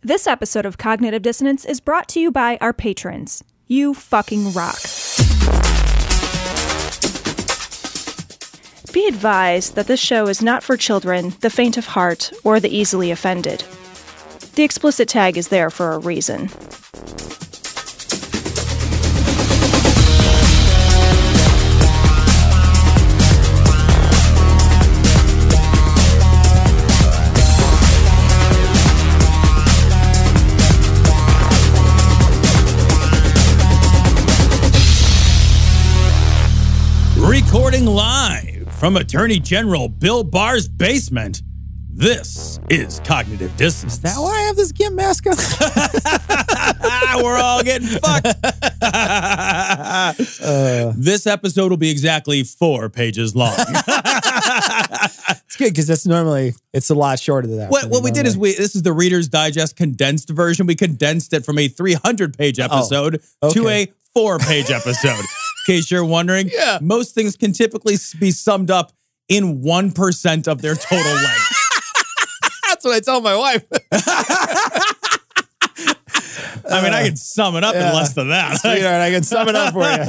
This episode of Cognitive Dissonance is brought to you by our patrons. You fucking rock. Be advised that this show is not for children, the faint of heart, or the easily offended. The explicit tag is there for a reason. Recording live from Attorney General Bill Barr's basement, this is Cognitive Dissonance. Is that why I have this gimp mask on? We're all getting fucked. This episode will be exactly 4 pages long. It's good because it's a lot shorter than that. What we did is this is the Reader's Digest condensed version. We condensed it from a 300-page episode to a 4-page episode. In case you're wondering, most things can typically be summed up in 1% of their total length. That's what I tell my wife. I mean, I can sum it up in less than that. Sweetheart, I can sum it up for you.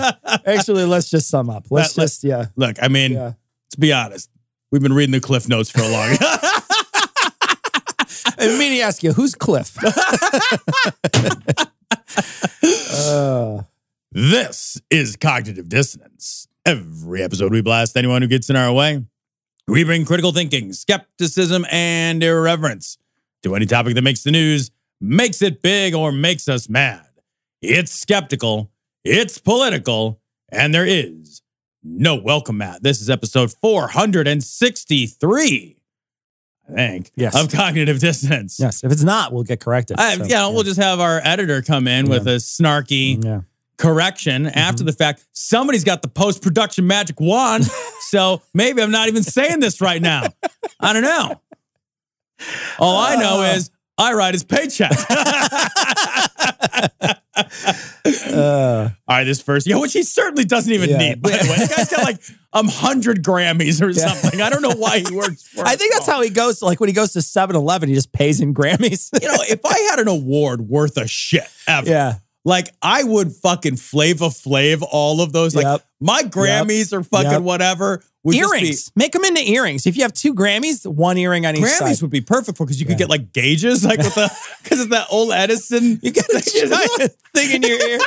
Actually, let's just sum up. Look, I mean, let's be honest. We've been reading the Cliff Notes for a long time. I mean to ask you, who's Cliff? This is Cognitive Dissonance. Every episode we blast anyone who gets in our way. We bring critical thinking, skepticism, and irreverence to any topic that makes the news, makes it big, or makes us mad. It's skeptical, it's political, and there is no welcome mat. This is episode 463, I think, of Cognitive Dissonance. Yes, if it's not, we'll get corrected. We'll just have our editor come in with a snarky correction after the fact. Somebody's got the post-production magic wand, so maybe I'm not even saying this right now. I don't know. All I know is I write his paycheck. All right, this first, which he certainly doesn't even need. By the way, the guy's got like 100 Grammys or something. I don't know why he works for I think that's how he goes. Like when he goes to 7-Eleven, he just pays in Grammys. If I had an award worth a shit ever, like, I would fucking Flava Flav all of those. Like, my Grammys or fucking whatever. Earrings. Make them into earrings. If you have 2 Grammys, 1 earring on each side. Grammys would be perfect for because you could get, like, gauges. Like, with because of that old Edison. You get a giant thing in your ear.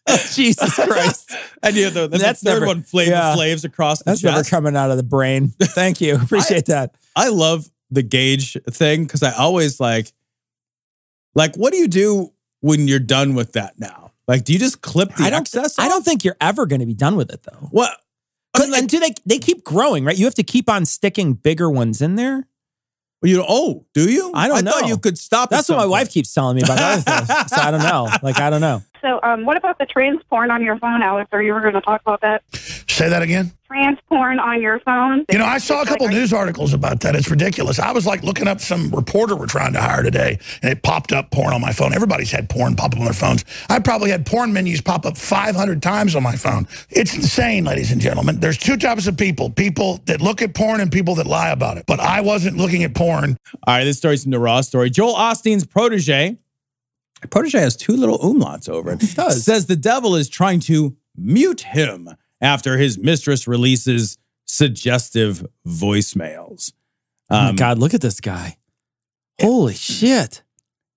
Oh, Jesus Christ. And that's the third one, Flava Flavs across the chest. That's never coming out of the brain. Thank you. Appreciate that. I love the gauge thing because I always, like, what do you do when you're done with that now? Like, do you just clip the excess off? I don't think you're ever going to be done with it, though. What? And they keep growing, right? You have to keep on sticking bigger ones in there. Do you? I don't know. I thought you could stop. That's what my wife keeps telling me about other things. So I don't know. I don't know. So what about the trans porn on your phone, Alex? Or you were going to talk about that? Say that again? Trans porn on your phone. I saw a couple news articles about that. It's ridiculous. I was like looking up some reporter we're trying to hire today, and it popped up porn on my phone. Everybody's had porn pop up on their phones. I probably had porn menus pop up 500 times on my phone. It's insane, ladies and gentlemen. There's 2 types of people that look at porn and people that lie about it. But I wasn't looking at porn. All right, this story's from the Raw story. Joel Osteen's protege has 2 little umlauts over it. It does. Says the devil is trying to mute him after his mistress releases suggestive voicemails. Oh my God, look at this guy. Holy shit.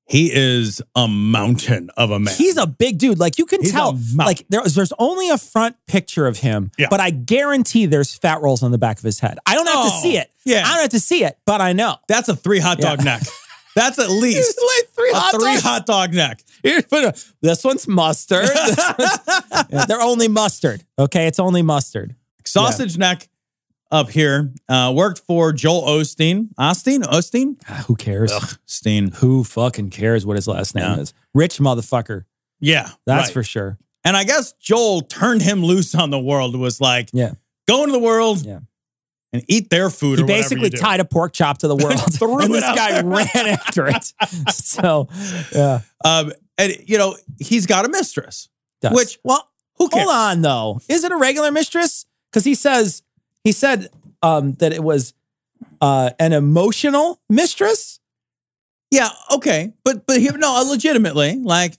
He is a mountain of a man. He's a big dude. Like, you can tell. Like, there's only a front picture of him, but I guarantee there's fat rolls on the back of his head. I don't have to see it. I don't have to see it, but I know. That's a 3 hot dog neck. That's at least like 3 hot dog neck. This one's mustard. They're only mustard. Okay, it's only mustard. Sausage neck up here worked for Joel Osteen. Osteen? Who cares? Steen. Who fucking cares what his last name is? Rich motherfucker. Yeah, that's for sure. And I guess Joel turned him loose on the world. It was like, go into the world. And eat their food. He basically tied a pork chop to the world, and this guy ran after it. So, and he's got a mistress. Which, who cares? Hold on, though. Is it a regular mistress? Because he said that it was an emotional mistress. Yeah, okay. But here, no, legitimately, like,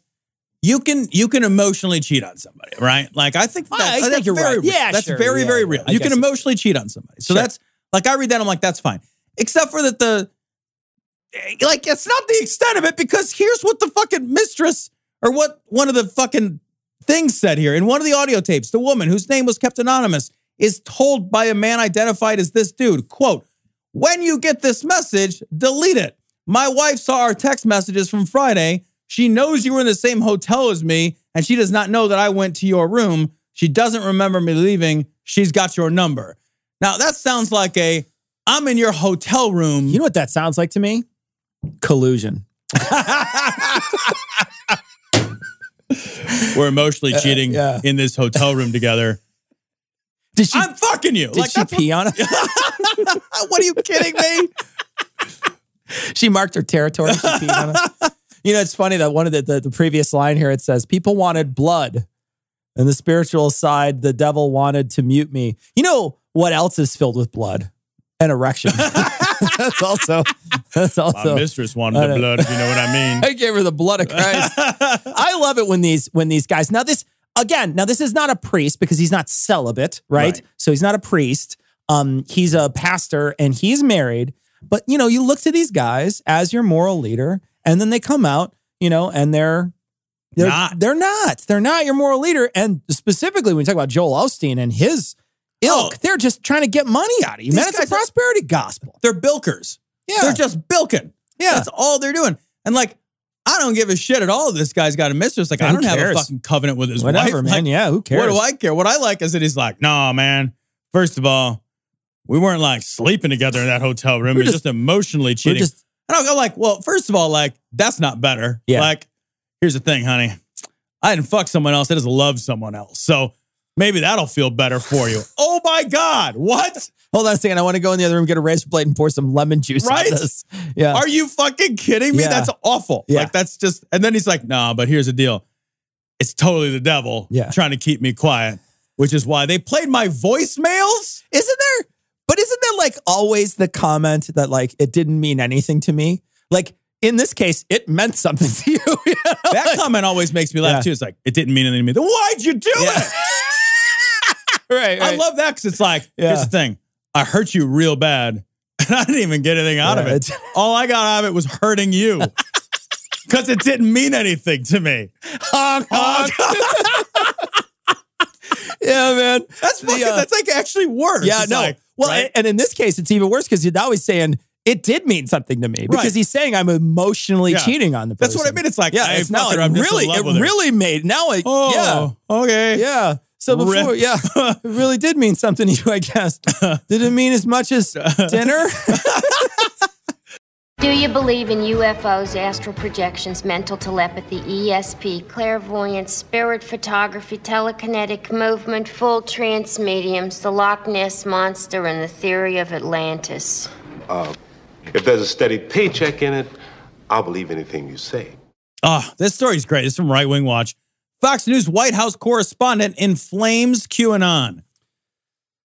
you can emotionally cheat on somebody, right? Like, I think that's you're very right. real. Yeah, that's sure. very, very real. You can emotionally cheat on somebody. So that's, like, I read that, I'm like, that's fine. Except for that it's not the extent of it, because here's what the fucking mistress, or what one of the fucking things said here. In one of the audio tapes, the woman, whose name was kept anonymous, is told by a man identified as this dude, quote, "When you get this message, delete it. My wife saw our text messages from Friday. She knows you were in the same hotel as me, and she does not know that I went to your room. She doesn't remember me leaving. She's got your number." Now, that sounds like I'm in your hotel room. You know what that sounds like to me? Collusion. We're emotionally cheating in this hotel room together. I'm fucking you. Did she pee on it? What, are you kidding me? She marked her territory. She peed on it. You know, it's funny that one of the previous line here, it says, people wanted blood. And the spiritual side, the devil wanted to mute me. You know what else is filled with blood? An erection. That's also. My mistress wanted the blood, if you know what I mean. I gave her the blood of Christ. I love it when these guys. Now this is not a priest, because he's not celibate, right? So he's not a priest. He's a pastor and he's married. But you know, you look to these guys as your moral leader, and then they come out, you know, and they're not your moral leader. And specifically when you talk about Joel Osteen and his ilk, they're just trying to get money out of you, man. It's a prosperity gospel. They're bilkers. Yeah. They're just bilking. Yeah. That's all they're doing. And like, I don't give a shit at all. This guy's got a mistress. Like, I don't have a fucking covenant with his wife. Man. Like, yeah, who cares? What do I care? What I like is that he's like, nah, man. First of all, we weren't like sleeping together in that hotel room. We're just emotionally cheating. And I'm like, well, first of all, like, that's not better. Yeah. Like, here's the thing, honey. I didn't fuck someone else. I just love someone else. So maybe that'll feel better for you. Oh my God. What? Hold on a second. I want to go in the other room, get a razor blade, and pour some lemon juice on this. Yeah. Are you fucking kidding me? Yeah. That's awful. Yeah. Like, that's just, and then he's like, nah, but here's the deal. It's totally the devil trying to keep me quiet, which is why they played my voicemails. Isn't there like always the comment that like, it didn't mean anything to me? Like, in this case, it meant something to you. You know? That comment always makes me laugh too. It's like, it didn't mean anything to me. Then why'd you do it? Right. I love that, because it's like, here's the thing. I hurt you real bad, and I didn't even get anything out of it. All I got out of it was hurting you, because it didn't mean anything to me. Honk, honk. Yeah, man. That's like actually worse. Yeah, it's no. Like, well, and in this case, it's even worse, because now he's saying, it did mean something to me, because he's saying I'm emotionally cheating on the person. That's what I mean. It's like, it's now it really made, now okay. Yeah. So before, it really did mean something to you, I guess. Did it mean as much as dinner? Do you believe in UFOs, astral projections, mental telepathy, ESP, clairvoyance, spirit photography, telekinetic movement, full trance mediums, the Loch Ness Monster, and the theory of Atlantis? If there's a steady paycheck in it, I'll believe anything you say. This story's great. It's from Right Wing Watch. Fox News White House correspondent inflames QAnon.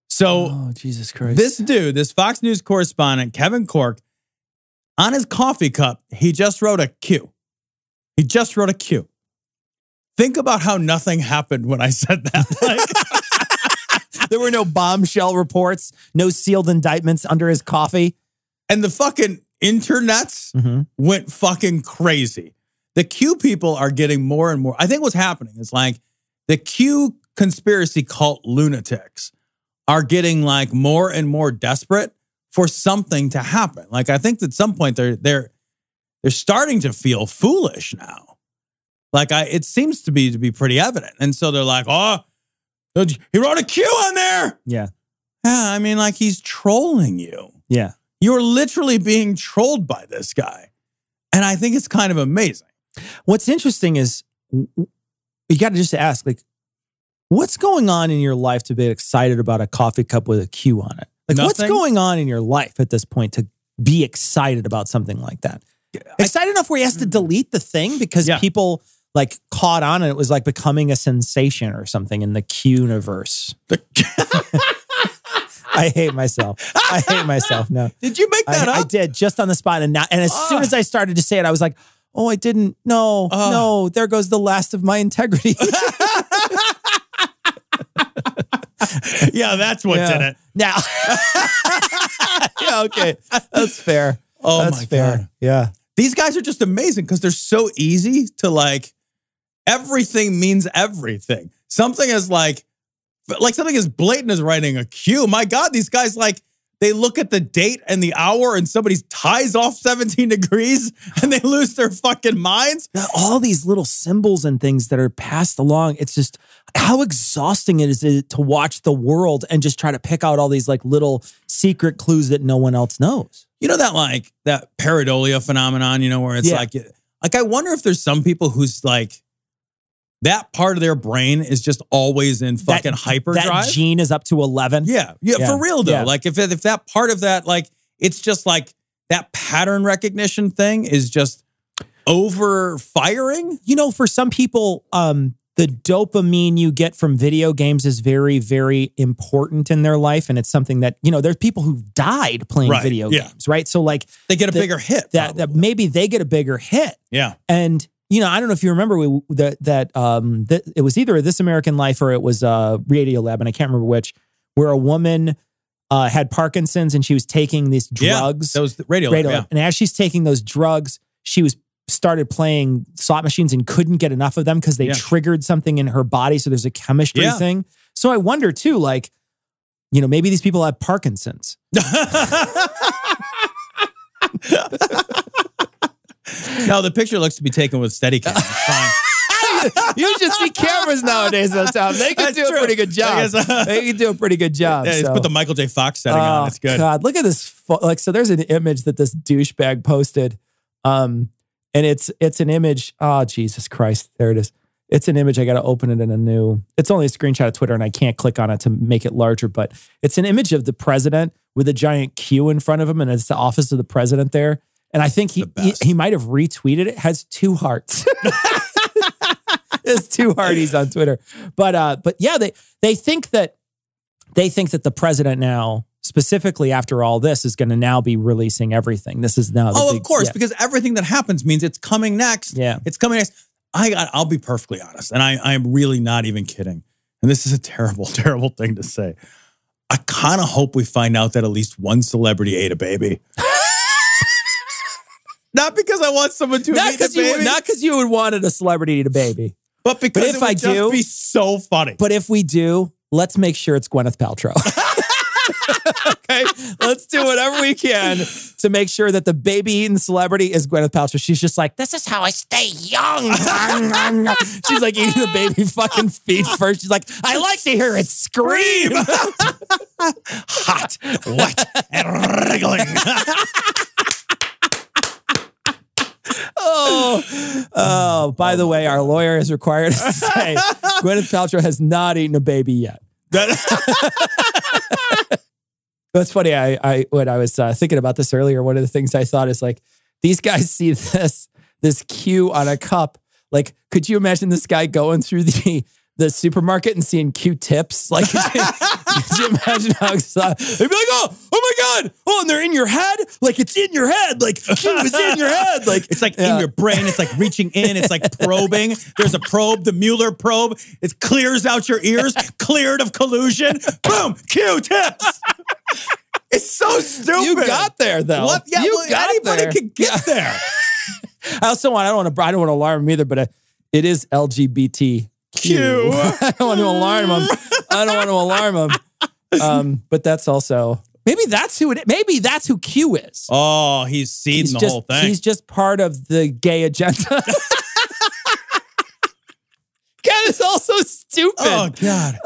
So, Jesus Christ. This dude, this Fox News correspondent, Kevin Corke, on his coffee cup, he just wrote a Q. He just wrote a Q. Think about how nothing happened when I said that. There were no bombshell reports, no sealed indictments under his coffee. And the fucking internets went fucking crazy. The Q people are getting more and more. I think what's happening is like the Q conspiracy cult lunatics are getting like more and more desperate for something to happen. Like, I think at some point they're starting to feel foolish now. Like, it seems to be pretty evident. And so they're like, he wrote a Q on there. Yeah. Yeah, I mean, like, he's trolling you. Yeah. You're literally being trolled by this guy. And I think it's kind of amazing. What's interesting is you got to just ask, like, what's going on in your life to be excited about a coffee cup with a Q on it? Like, what's going on in your life at this point to be excited about something like that? Excited enough where he has to delete the thing because people like caught on and it was like becoming a sensation or something in the Q-universe. I hate myself. No. Did you make that up? I did, just on the spot. And as soon as I started to say it, I was like, oh, I didn't. No, there goes the last of my integrity. Yeah, that's what did it. Now. Yeah, okay. That's fair. Oh, that's my fair. God. Yeah. These guys are just amazing because they're so easy to like, everything means everything. Something is like something as blatant as writing a Q. My God, these guys, like, they look at the date and the hour and somebody's tie's off 17 degrees and they lose their fucking minds. All these little symbols and things that are passed along. It's just how exhausting it is to watch the world and just try to pick out all these like little secret clues that no one else knows. You know that pareidolia phenomenon, where it's like I wonder if there's some people who's like, that part of their brain is just always in fucking hyperdrive. That gene is up to 11. Yeah, for real though. Yeah. Like if that part of that, like, it's just like that pattern recognition thing is just over firing. For some people, the dopamine you get from video games is very, very important in their life. And it's something that, there's people who've died playing video games, right? So like they get a bigger hit. That maybe they get a bigger hit. Yeah. And I don't know if you remember that it was either This American Life or it was Radio Lab, and I can't remember which, where a woman had Parkinson's and she was taking these drugs. That was Radio Lab. Yeah. And as she's taking those drugs, she started playing slot machines and couldn't get enough of them because they triggered something in her body. So there's a chemistry thing. So I wonder too, like, maybe these people have Parkinson's. No, the picture looks to be taken with Steadicam. It's fine. You should see cameras nowadays, though, Tom. They can do a pretty good job. They can do a pretty good job. Yeah, so. Put the Michael J. Fox setting on. It's good. God, look at this. So there's an image that this douchebag posted. And it's an image. Oh, Jesus Christ. There it is. It's an image. I got to open it in it's only a screenshot of Twitter and I can't click on it to make it larger, but it's an image of the president with a giant Q in front of him. And it's the office of the president there. And I think he might have retweeted it. It has 2 hearts. There's 2 hearties on Twitter. But yeah, they think that the president now, specifically after all this, is going to now be releasing everything. This is now of course, because everything that happens means it's coming next. Yeah. It's coming next. I'll be perfectly honest, and I'm really not even kidding. And this is a terrible, terrible thing to say. I kind of hope we find out that at least one celebrity ate a baby. Not because I want someone to eat a baby. Not because you would wanted a celebrity to eat a baby. But because it would just be so funny. But if we do, let's make sure it's Gwyneth Paltrow. Okay? Let's do whatever we can to make sure that the baby-eating celebrity is Gwyneth Paltrow. She's just like, this is how I stay young. She's like eating the baby fucking feet first. She's like, I like to hear it scream. Hot, wet, and wriggling. Oh, by the way, our lawyer is required to say Gwyneth Paltrow has not eaten a baby yet. That's funny. When I was thinking about this earlier, one of the things I thought is like, these guys see this Q on a cup. Like, could you imagine this guy going through the supermarket and seeing Q-tips? Like, could you imagine how excited? They'd be like, oh my God. Oh, and they're in your head? Like, it's in your head. Like, Q is in your head. Like, it's like in your brain. It's like reaching in. It's like probing. There's a probe, the Mueller probe. It clears out your ears, cleared of collusion. Boom, Q-tips. It's so stupid. You got there, though. What? Yeah, anybody could get there. I don't want to alarm him either, but it is LGBTQ. I don't want to alarm him. But that's also maybe that's who Q is. Oh, he's seeding the whole thing. He's just part of the gay agenda. God, it's all so stupid. Oh God.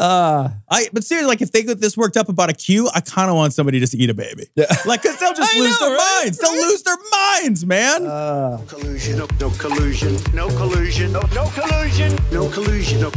But seriously, like if they get this worked up about a Q, I kind of want somebody to just eat a baby. Yeah. Like, cause they'll just lose their minds. They'll lose their minds, man. Collusion, no collusion, no collusion, no collusion, no collusion, no collusion, no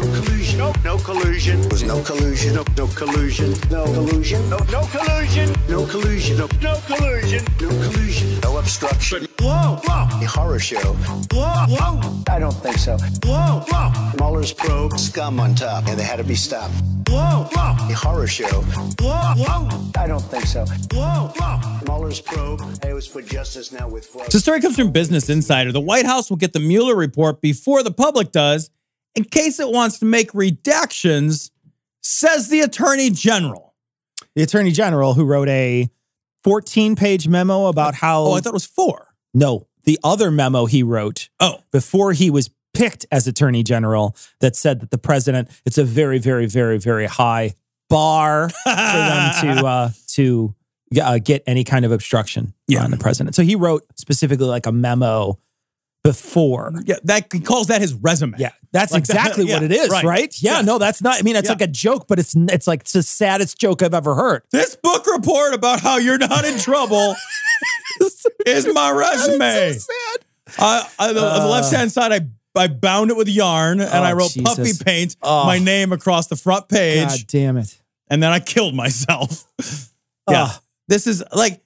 collusion, no collusion. There's no collusion, no collusion, no collusion, no collusion, no collusion, no collusion, no collusion, no obstruction. Whoa, a horror show. Whoa, I don't think so. Whoa, whoa. Mueller's probe, scum on top, and they had to be stopped. Whoa, whoa. A horror show. Whoa, whoa. I don't think so. Whoa, whoa. Mueller's probe, it was for justice now with Freud. So the story comes from Business Insider. The White House will get the Mueller report before the public does, in case it wants to make redactions, says the Attorney General. The Attorney General, who wrote a 14-page memo about how... Oh, I thought it was 4. No, the other memo he wrote before he was picked as Attorney General that said that the president, it's a very, very, very, very high bar for them to get any kind of obstruction on the president. So he wrote specifically like a memo before. Yeah, he calls that his resume. Yeah, that's like exactly what it is, right? Yeah, no, that's not, I mean, it's like a joke, but it's like it's the saddest joke I've ever heard. This book report about how you're not in trouble is my resume. So sad. On the left-hand side, I bound it with yarn, and I wrote puffy paint my name across the front page. God damn it. And then I killed myself. This is like,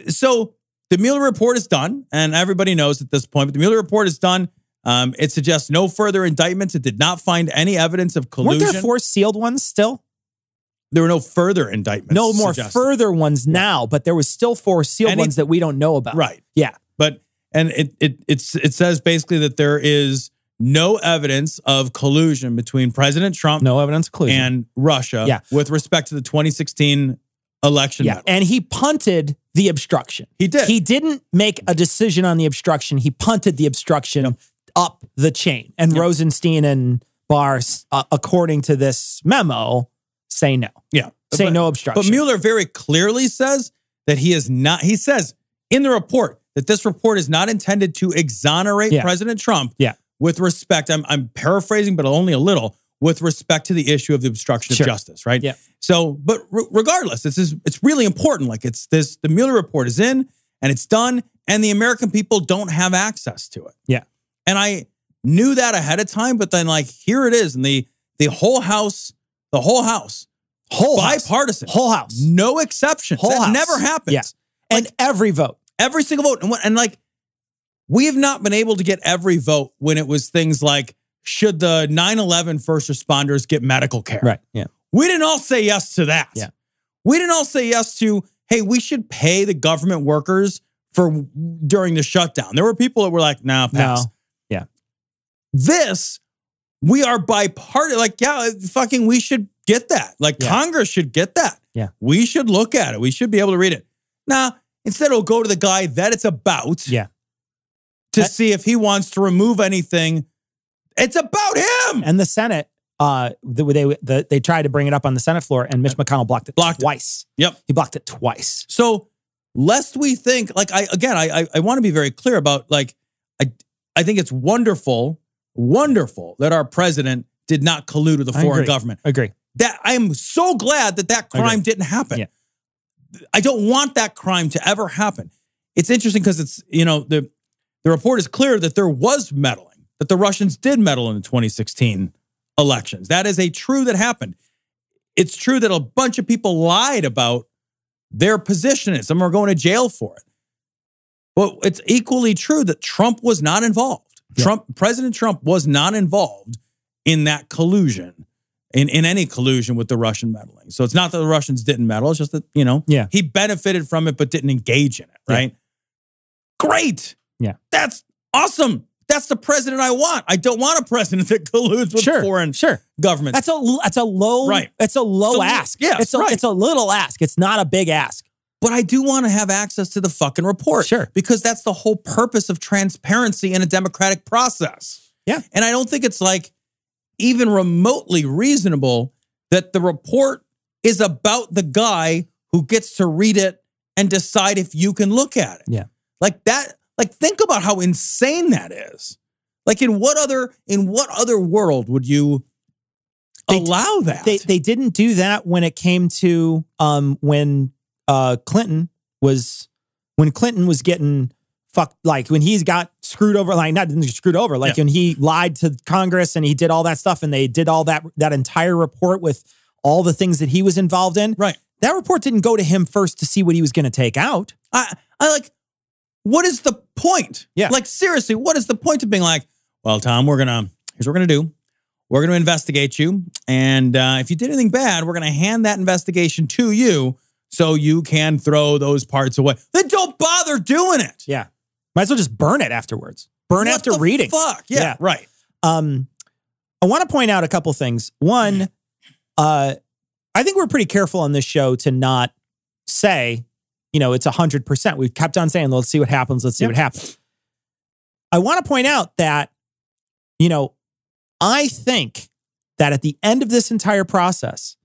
so the Mueller report is done, and everybody knows at this point, but the Mueller report is done. It suggests no further indictments. It did not find any evidence of collusion. Weren't there 4 sealed ones still? There were no further indictments. No more further ones now, but there was still 4 sealed ones that we don't know about. Right. Yeah. But, and it says basically that there is no evidence of collusion between President Trump no evidence of collusion. And Russia with respect to the 2016 election. Yeah. And he punted the obstruction. He did. He didn't make a decision on the obstruction. He punted the obstruction up the chain. And Rosenstein and Barr, according to this memo, say no. Yeah. Say no obstruction. But Mueller very clearly says that he is not, he says in the report that this report is not intended to exonerate President Trump with respect, I'm paraphrasing, but only a little, with respect to the issue of the obstruction of justice, right? Yeah. So, but regardless, it's really important. Like the Mueller report is in and it's done, and the American people don't have access to it. Yeah. And I knew that ahead of time, but then like, here it is. And the whole House, bipartisan, whole House, no exceptions. That never happens. Yeah. And like, every vote. Every single vote. And like, we have not been able to get every vote when it was things like, should the 9/11 first responders get medical care? Right. Yeah. We didn't all say yes to that. Yeah. We didn't all say yes to, hey, we should pay the government workers during the shutdown. There were people that were like, no, pass. No. Yeah. This, we are bipartisan. Like, fucking, we should get that. Like, Congress should get that. Yeah. We should look at it. We should be able to read it. Now, instead it'll go to the guy that it's about to see if he wants to remove anything. It's about him. And the Senate, they tried to bring it up on the Senate floor, and Mitch McConnell blocked it twice. Yep. He blocked it twice. So, lest we think, like, I want to be very clear about, like, I think it's wonderful that our president did not collude with a foreign government. Agree. That I am so glad that crime didn't happen. Yeah. I don't want that crime to ever happen. It's interesting because it's, the report is clear that there was meddling, that the Russians did meddle in the 2016 elections. That is true that happened. It's true that a bunch of people lied about their position. Some are going to jail for it. But it's equally true that Trump was not involved. Yeah. President Trump was not involved in that collusion, in any collusion with the Russian meddling. So it's not that the Russians didn't meddle. It's just that, he benefited from it but didn't engage in it, right? Yeah. Great. Yeah. That's awesome. That's the president I want. I don't want a president that colludes with foreign governments. That's a low It's a low ask. Yeah, it's a little ask. It's not a big ask. But I do want to have access to the fucking report. Sure. Because that's the whole purpose of transparency in a democratic process. Yeah. And I don't think it's like even remotely reasonable that the report is about the guy who gets to read it and decide if you can look at it. Yeah. Like that. Like, think about how insane that is. Like, in what other world would you allow that? They didn't do that when it came to when Clinton was getting fucked, like when he's got screwed over, like not screwed over, like when he lied to Congress and he did all that stuff and they did all that entire report with all the things that he was involved in. Right. That report didn't go to him first to see what he was going to take out. I like, what is the point? Yeah. Like, seriously, what is the point of being like, well, Tom, we're going to here's what we're going to do. We're going to investigate you. And if you did anything bad, we're going to hand that investigation to you so you can throw those parts away. Then don't bother doing it. Yeah. Might as well just burn it afterwards. Burn after reading. Fuck. Yeah, right. I want to point out a couple things. One, I think we're pretty careful on this show to not say, it's 100%. We've kept on saying, let's see what happens. Let's see what happens. I want to point out that, I think that at the end of this entire process,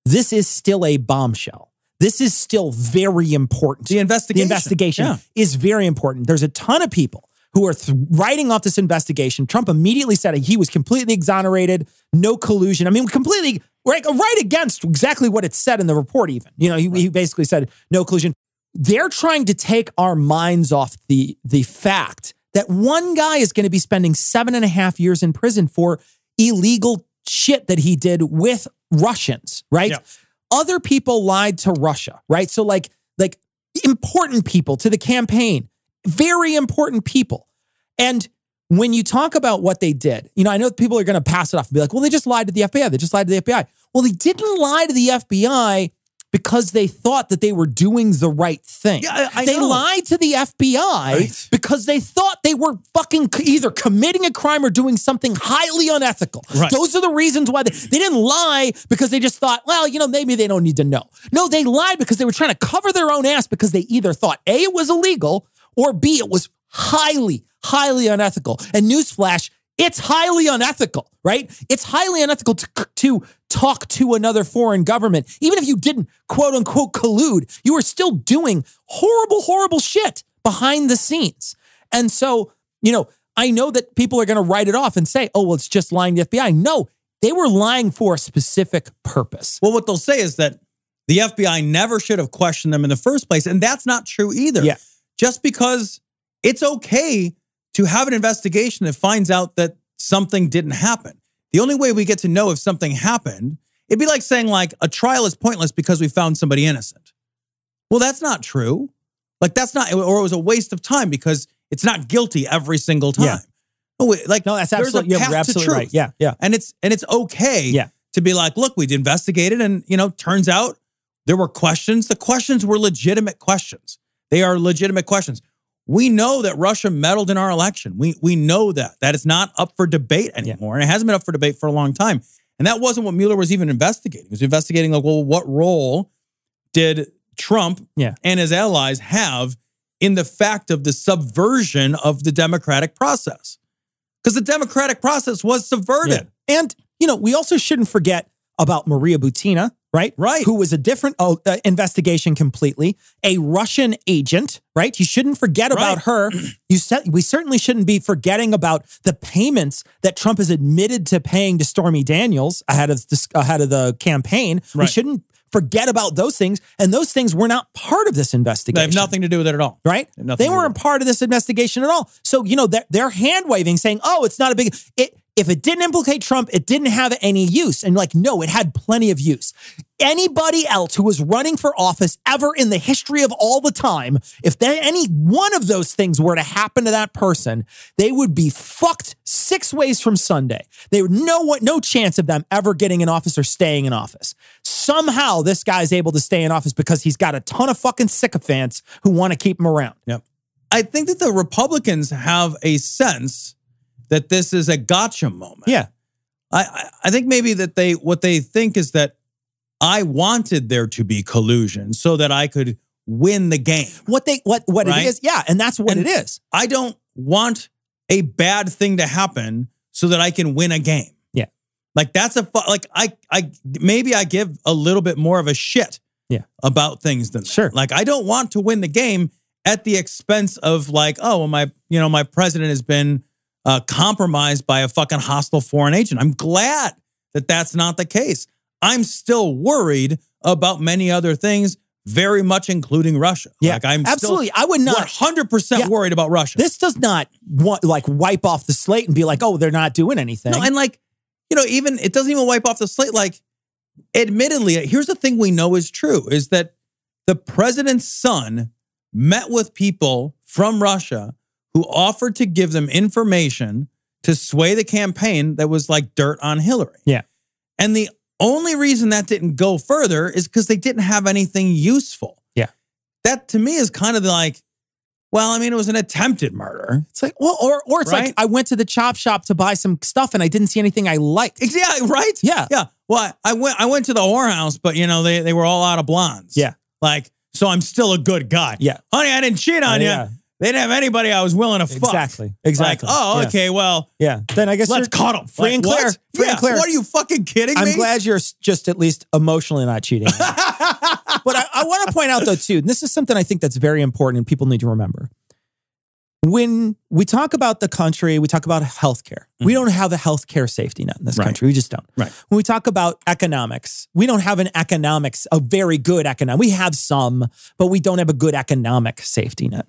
this is still a bombshell. This is still very important. The investigation is very important. There's a ton of people who are writing off this investigation. Trump immediately said he was completely exonerated, no collusion. I mean, completely right against exactly what it said in the report even. He basically said no collusion. They're trying to take our minds off the fact that one guy is going to be spending 7.5 years in prison for illegal shit that he did with Russians, right? Yeah. Other people lied to Russia, right? So like important people to the campaign, very important people. And when you talk about what they did, I know people are going to pass it off and be like, well, they just lied to the FBI. They just lied to the FBI. Well, they didn't lie to the FBI because they thought that they were doing the right thing. Yeah, they lied to the FBI because they thought they were fucking either committing a crime or doing something highly unethical. Right. Those are the reasons why they didn't lie because they just thought, well, maybe they don't need to know. No, they lied because they were trying to cover their own ass because they either thought A, it was illegal, or B, it was highly, highly unethical. And newsflash, it's highly unethical, right? It's highly unethical to talk to another foreign government. Even if you didn't, quote unquote, collude, you were still doing horrible, horrible shit behind the scenes. And so, I know that people are going to write it off and say, oh, well, it's just lying to the FBI. No, they were lying for a specific purpose. Well, what they'll say is that the FBI never should have questioned them in the first place. And that's not true either. Yeah. Just because it's okay to have an investigation that finds out that something didn't happen. The only way we get to know if something happened, it'd be like saying a trial is pointless because we found somebody innocent. Well, that's not true. That's not, or it was a waste of time because it's not guilty every single time. Yeah. No, that's absolutely, you're absolutely right. Yeah, yeah. And it's okay to be like, look, we investigated and, turns out there were questions. The questions were legitimate questions. They are legitimate questions. We know that Russia meddled in our election. We know that it's not up for debate anymore. And it hasn't been up for debate for a long time. And that wasn't what Mueller was even investigating. He was investigating what role did Trump and his allies have in the fact of the subversion of the democratic process? Because the democratic process was subverted. Yeah. And, we also shouldn't forget about Maria Butina, right? Right. Who was a different investigation completely. A Russian agent, right? You shouldn't forget about her. We certainly shouldn't be forgetting about the payments that Trump has admitted to paying to Stormy Daniels ahead of the campaign. Right. We shouldn't forget about those things. And those things were not part of this investigation. They have nothing to do with it at all. Right? They weren't part of this investigation at all. So, they're hand-waving saying, oh, it's not a big... If it didn't implicate Trump, it didn't have any use. And no, it had plenty of use. Anybody else who was running for office ever in the history of all the time, if any one of those things were to happen to that person, they would be fucked 6 ways from Sunday. They would no chance of them ever getting in office or staying in office. Somehow this guy's able to stay in office because he's got a ton of fucking sycophants who want to keep him around. Yep. I think that the Republicans have a sense that this is a gotcha moment. Yeah. I think maybe that what they think is that I wanted there to be collusion so that I could win the game. What right? It is. Yeah. And that's what it is. I don't want a bad thing to happen so that I can win a game. Yeah. That's maybe I give a little bit more of a shit about things than that. Sure. I don't want to win the game at the expense of my president has been compromised by a fucking hostile foreign agent. I'm glad that that's not the case. I'm still worried about many other things, very much including Russia. Yeah, I'm absolutely. Still I would not 100% worried about Russia. This does not wipe off the slate and be like, oh, they're not doing anything. No, and even it doesn't even wipe off the slate. Admittedly, here's the thing we know is true is that the president's son met with people from Russia who offered to give them information to sway the campaign that was like dirt on Hillary. Yeah. And the only reason that didn't go further is because they didn't have anything useful. Yeah. That to me is kind of like, well, I mean, it was an attempted murder. It's like, well, or it's like I went to the chop shop to buy some stuff and I didn't see anything I liked. Yeah, right? Yeah. Yeah. Well, I went to the whorehouse, but you know, they were all out of blondes. Yeah. Like, so I'm still a good guy. Yeah. Honey, I didn't cheat on you. Yeah. They didn't have anybody I was willing to fuck. Exactly. Like, oh, okay, well. Yeah. Then I guess let's cut them. Free and clear. What? Free and clear. What are you fucking kidding me? I'm glad you're just at least emotionally not cheating. But I want to point out though too, and this is something I think that's very important and people need to remember. When we talk about the country, we talk about healthcare. We don't have a healthcare safety net in this country. We just don't. Right. When we talk about economics, we don't have a very good economic. We have some, but we don't have a good economic safety net.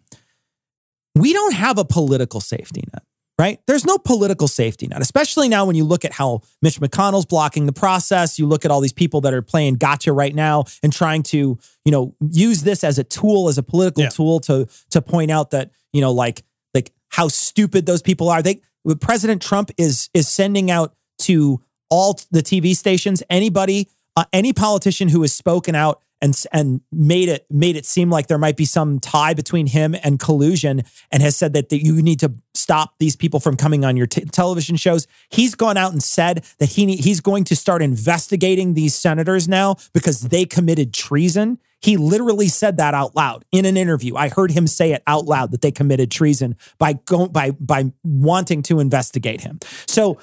We don't have a political safety net, right? There's no political safety net, especially now when you look at how Mitch McConnell's blocking the process. You look at all these people that are playing gotcha right now and trying to, use this as a tool, as a political tool to point out that, like how stupid those people are. President Trump is sending out to all the TV stations, anybody, any politician who has spoken out and made it seem like there might be some tie between him and collusion, and has said that you need to stop these people from coming on your television shows. He's gone out and said that he's going to start investigating these senators now because they committed treason. He literally said that out loud in an interview. I heard him say it out loud that they committed treason by wanting to investigate him. So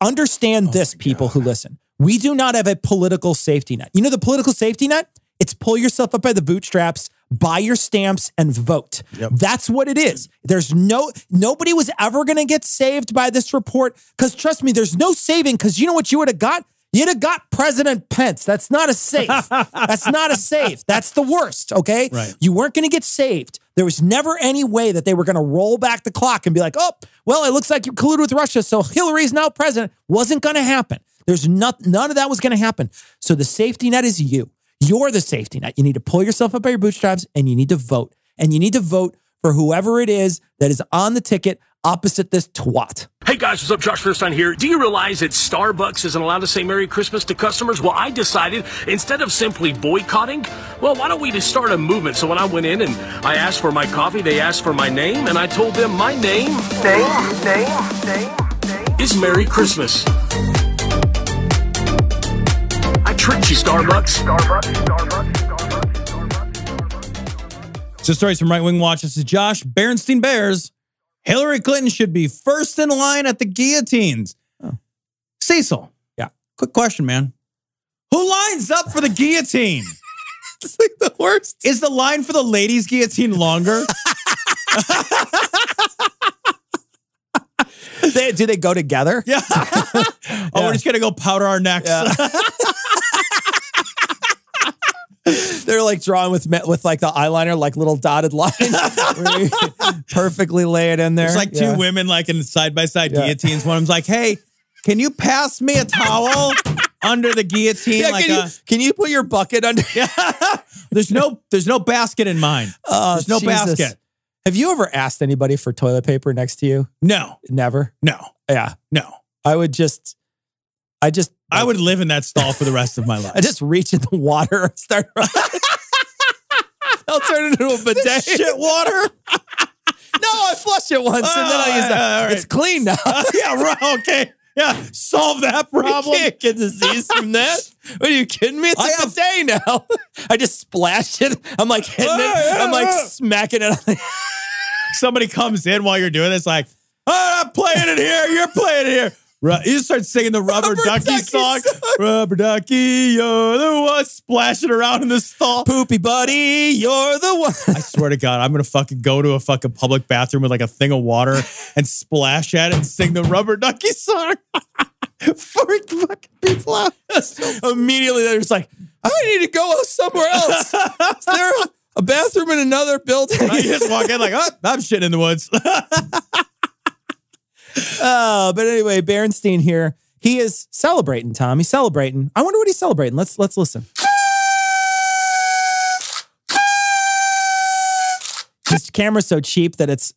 understand this, people who listen. We do not have a political safety net. You know the political safety net? It's pull yourself up by the bootstraps, buy your stamps, and vote. Yep. That's what it is. There's nobody was ever going to get saved by this report, because trust me, there's no saving, because you know what you would have got? You'd have got President Pence. That's not a safe. That's not a safe. That's the worst, okay? Right. You weren't going to get saved. There was never any way that they were going to roll back the clock and be like, oh, well, it looks like you colluded with Russia, so Hillary's now president. Wasn't going to happen. There's none of that was going to happen. So the safety net is you. You're the safety net. You need to pull yourself up by your bootstraps, and you need to vote. And you need to vote for whoever it is that is on the ticket opposite this twat. Hey guys, what's up? Josh Bernstein here. Do you realize that Starbucks isn't allowed to say Merry Christmas to customers? Well, I decided instead of simply boycotting, well, why don't we just start a movement? So when I went in and I asked for my coffee, they asked for my name, and I told them my name is Merry Christmas. I tricked you, Starbucks. So stories from Right Wing Watch. This is Josh. Bernstein bears Hillary Clinton should be first in line at the guillotines. Oh. Cecil. Yeah. Quick question, man. Who lines up for the guillotine? It's like the worst. Is the line for the ladies' guillotine longer? Do they go together? Yeah. We're just going to go powder our necks. Yeah. They're like drawing with like the eyeliner, like little dotted lines. Perfectly lay it in there. There's like two women like in side-by-side guillotines. One of them's like, hey, can you pass me a towel under the guillotine? Yeah, can you put your bucket under? Yeah. There's no basket in mine. There's no basket. Have you ever asked anybody for toilet paper next to you? No. Never? No. Yeah. No. I would live in that stall for the rest of my life. I just reach in the water and start running. I'll turn it into a bidet. Shit water? No, I flush it once and then I use that. Right. It's clean now. Yeah, right. Okay. Yeah. Solve that problem. You can't get disease from that. What, are you kidding me? It's a bidet now. I just splash it. I'm like hitting it. I'm like smacking it. Somebody comes in while you're doing this, like, I'm playing it here. You're playing it here. You start singing the Rubber Ducky song. Rubber Ducky, you're the one. Splashing around in the stall. Poopy buddy, you're the one. I swear to God, I'm going to fucking go to a fucking public bathroom with like a thing of water and splash at it and sing the Rubber Ducky song. Freak fucking people out. Immediately they're just like, I need to go somewhere else. Is there a bathroom in another building? I just walk in like, oh, I'm shitting in the woods. But anyway, Bernstein here. He is celebrating, Tom. He's celebrating. I wonder what he's celebrating. Let's listen. camera's so cheap that it's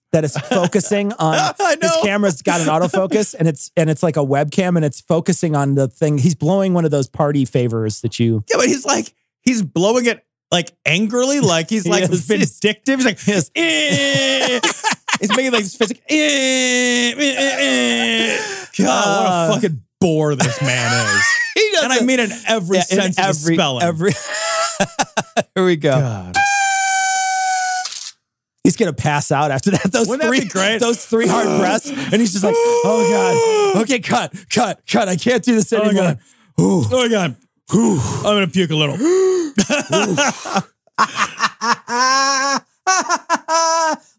focusing on. His camera's got an autofocus and it's like a webcam and it's focusing on the thing. He's blowing one of those party favors that you. Yeah, but he's blowing it like angrily, like he's like vindictive. He's like, he's making like this physical. God, what a fucking bore this man is. He does, and I mean in every sense of the spelling. Here we go. God. He's gonna pass out after that. Wouldn't that be great? Those 3 hard breaths, and he's just like, "Oh God, okay, cut! I can't do this anymore." Oh my God, I'm gonna puke a little.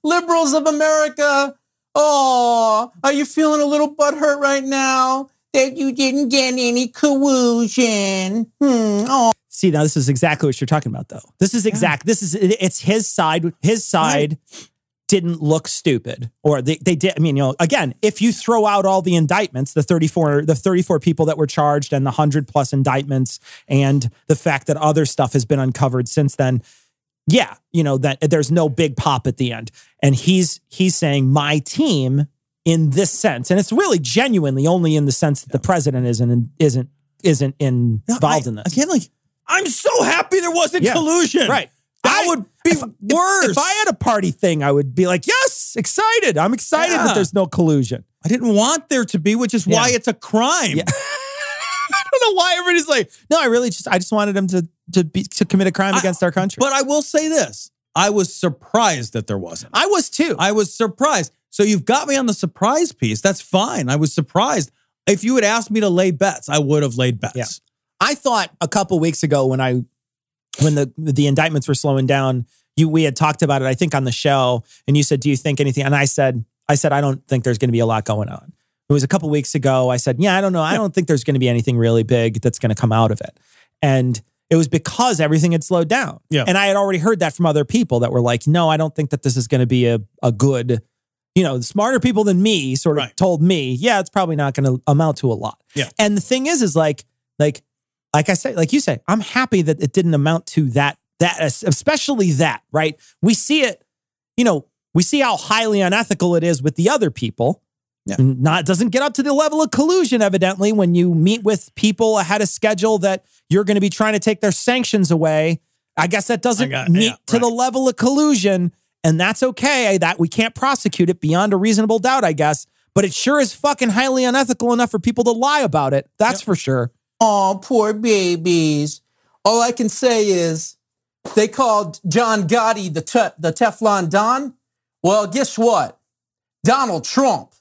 Liberals of America, oh, are you feeling a little butthurt right now that you didn't get any collusion? Oh. See, now this is exactly what you're talking about, though. This is it's his side. His side didn't look stupid, or they did. I mean, again, if you throw out all the indictments, the 34 people that were charged, and the 100+ indictments, and the fact that other stuff has been uncovered since then. Yeah, that there's no big pop at the end. And he's saying my team in this sense, and it's really genuinely only in the sense that the president isn't involved in this. Again, like, I'm so happy there wasn't collusion. Right. That would be worse. If I had a party thing, I would be like, yes, excited. I'm excited that there's no collusion. I didn't want there to be, which is why it's a crime. Yeah. I don't know why everybody's like, no, I just wanted him to commit a crime against our country. But I will say this. I was surprised that there wasn't. I was too. I was surprised. So you've got me on the surprise piece. That's fine. I was surprised. If you had asked me to lay bets, I would have laid bets. Yeah. I thought a couple weeks ago when the indictments were slowing down, we had talked about it, I think, on the show, and you said, do you think anything? And I said, I don't think there's going to be a lot going on. It was a couple weeks ago. I said, yeah, I don't know. I don't think there's going to be anything really big that's going to come out of it. And it was because everything had slowed down. Yeah. And I had already heard that from other people that were like, no, I don't think that this is going to be a good, smarter people than me sort of told me, yeah, it's probably not going to amount to a lot. Yeah. And the thing is like I say, like you say, I'm happy that it didn't amount to that, especially that, right? We see it, we see how highly unethical it is with the other people. Yeah. It doesn't get up to the level of collusion, evidently, when you meet with people ahead of schedule that you're going to be trying to take their sanctions away. I guess that doesn't meet to the level of collusion, and that's okay. That we can't prosecute it beyond a reasonable doubt, I guess. But it sure is fucking highly unethical enough for people to lie about it. That's for sure. Oh, poor babies. All I can say is they called John Gotti the Teflon Don. Well, guess what? Donald Trump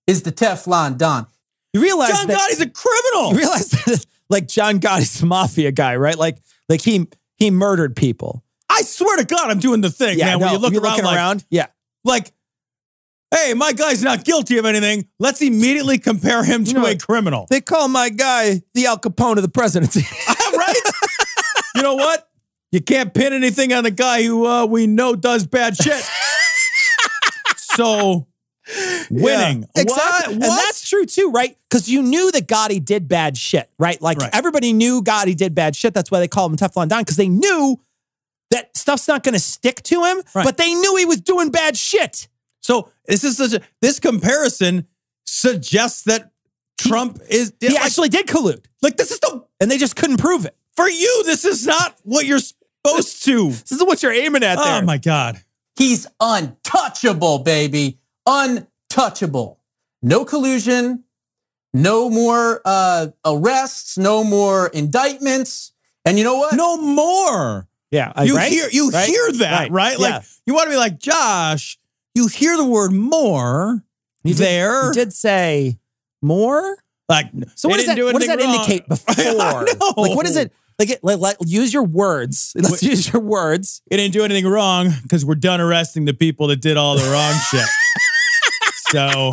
is the Teflon Don. You realize John Gotti's a criminal. You realize that, like, John Gotti's a mafia guy, right? Like he murdered people. I swear to God, I'm doing the thing, man. When you look around, yeah, like, hey, my guy's not guilty of anything. Let's immediately compare him to a criminal. They call my guy the Al Capone of the presidency, right? You know what? You can't pin anything on the guy who we know does bad shit. So. Winning. Yeah, exactly. What? And that's true too, right? Because you knew that Gotti did bad shit, right? Like everybody knew Gotti did bad shit. That's why they call him Teflon Don, because they knew that stuff's not going to stick to him, but they knew he was doing bad shit. So this comparison suggests that Trump he actually did collude. Like, this is and they just couldn't prove it. For you, this is not what you're supposed to. This is what you're aiming at there. Oh my God. He's untouchable, baby. Untouchable. No collusion, no more arrests, no more indictments. And you know what? No more. Yeah. You hear that, right? Like, you want to be like, Josh, you hear the word more there. You did say more? Like, so what does that indicate before? Like, what is it? Like, use your words. Let's use your words. It didn't do anything wrong because we're done arresting the people that did all the wrong shit. So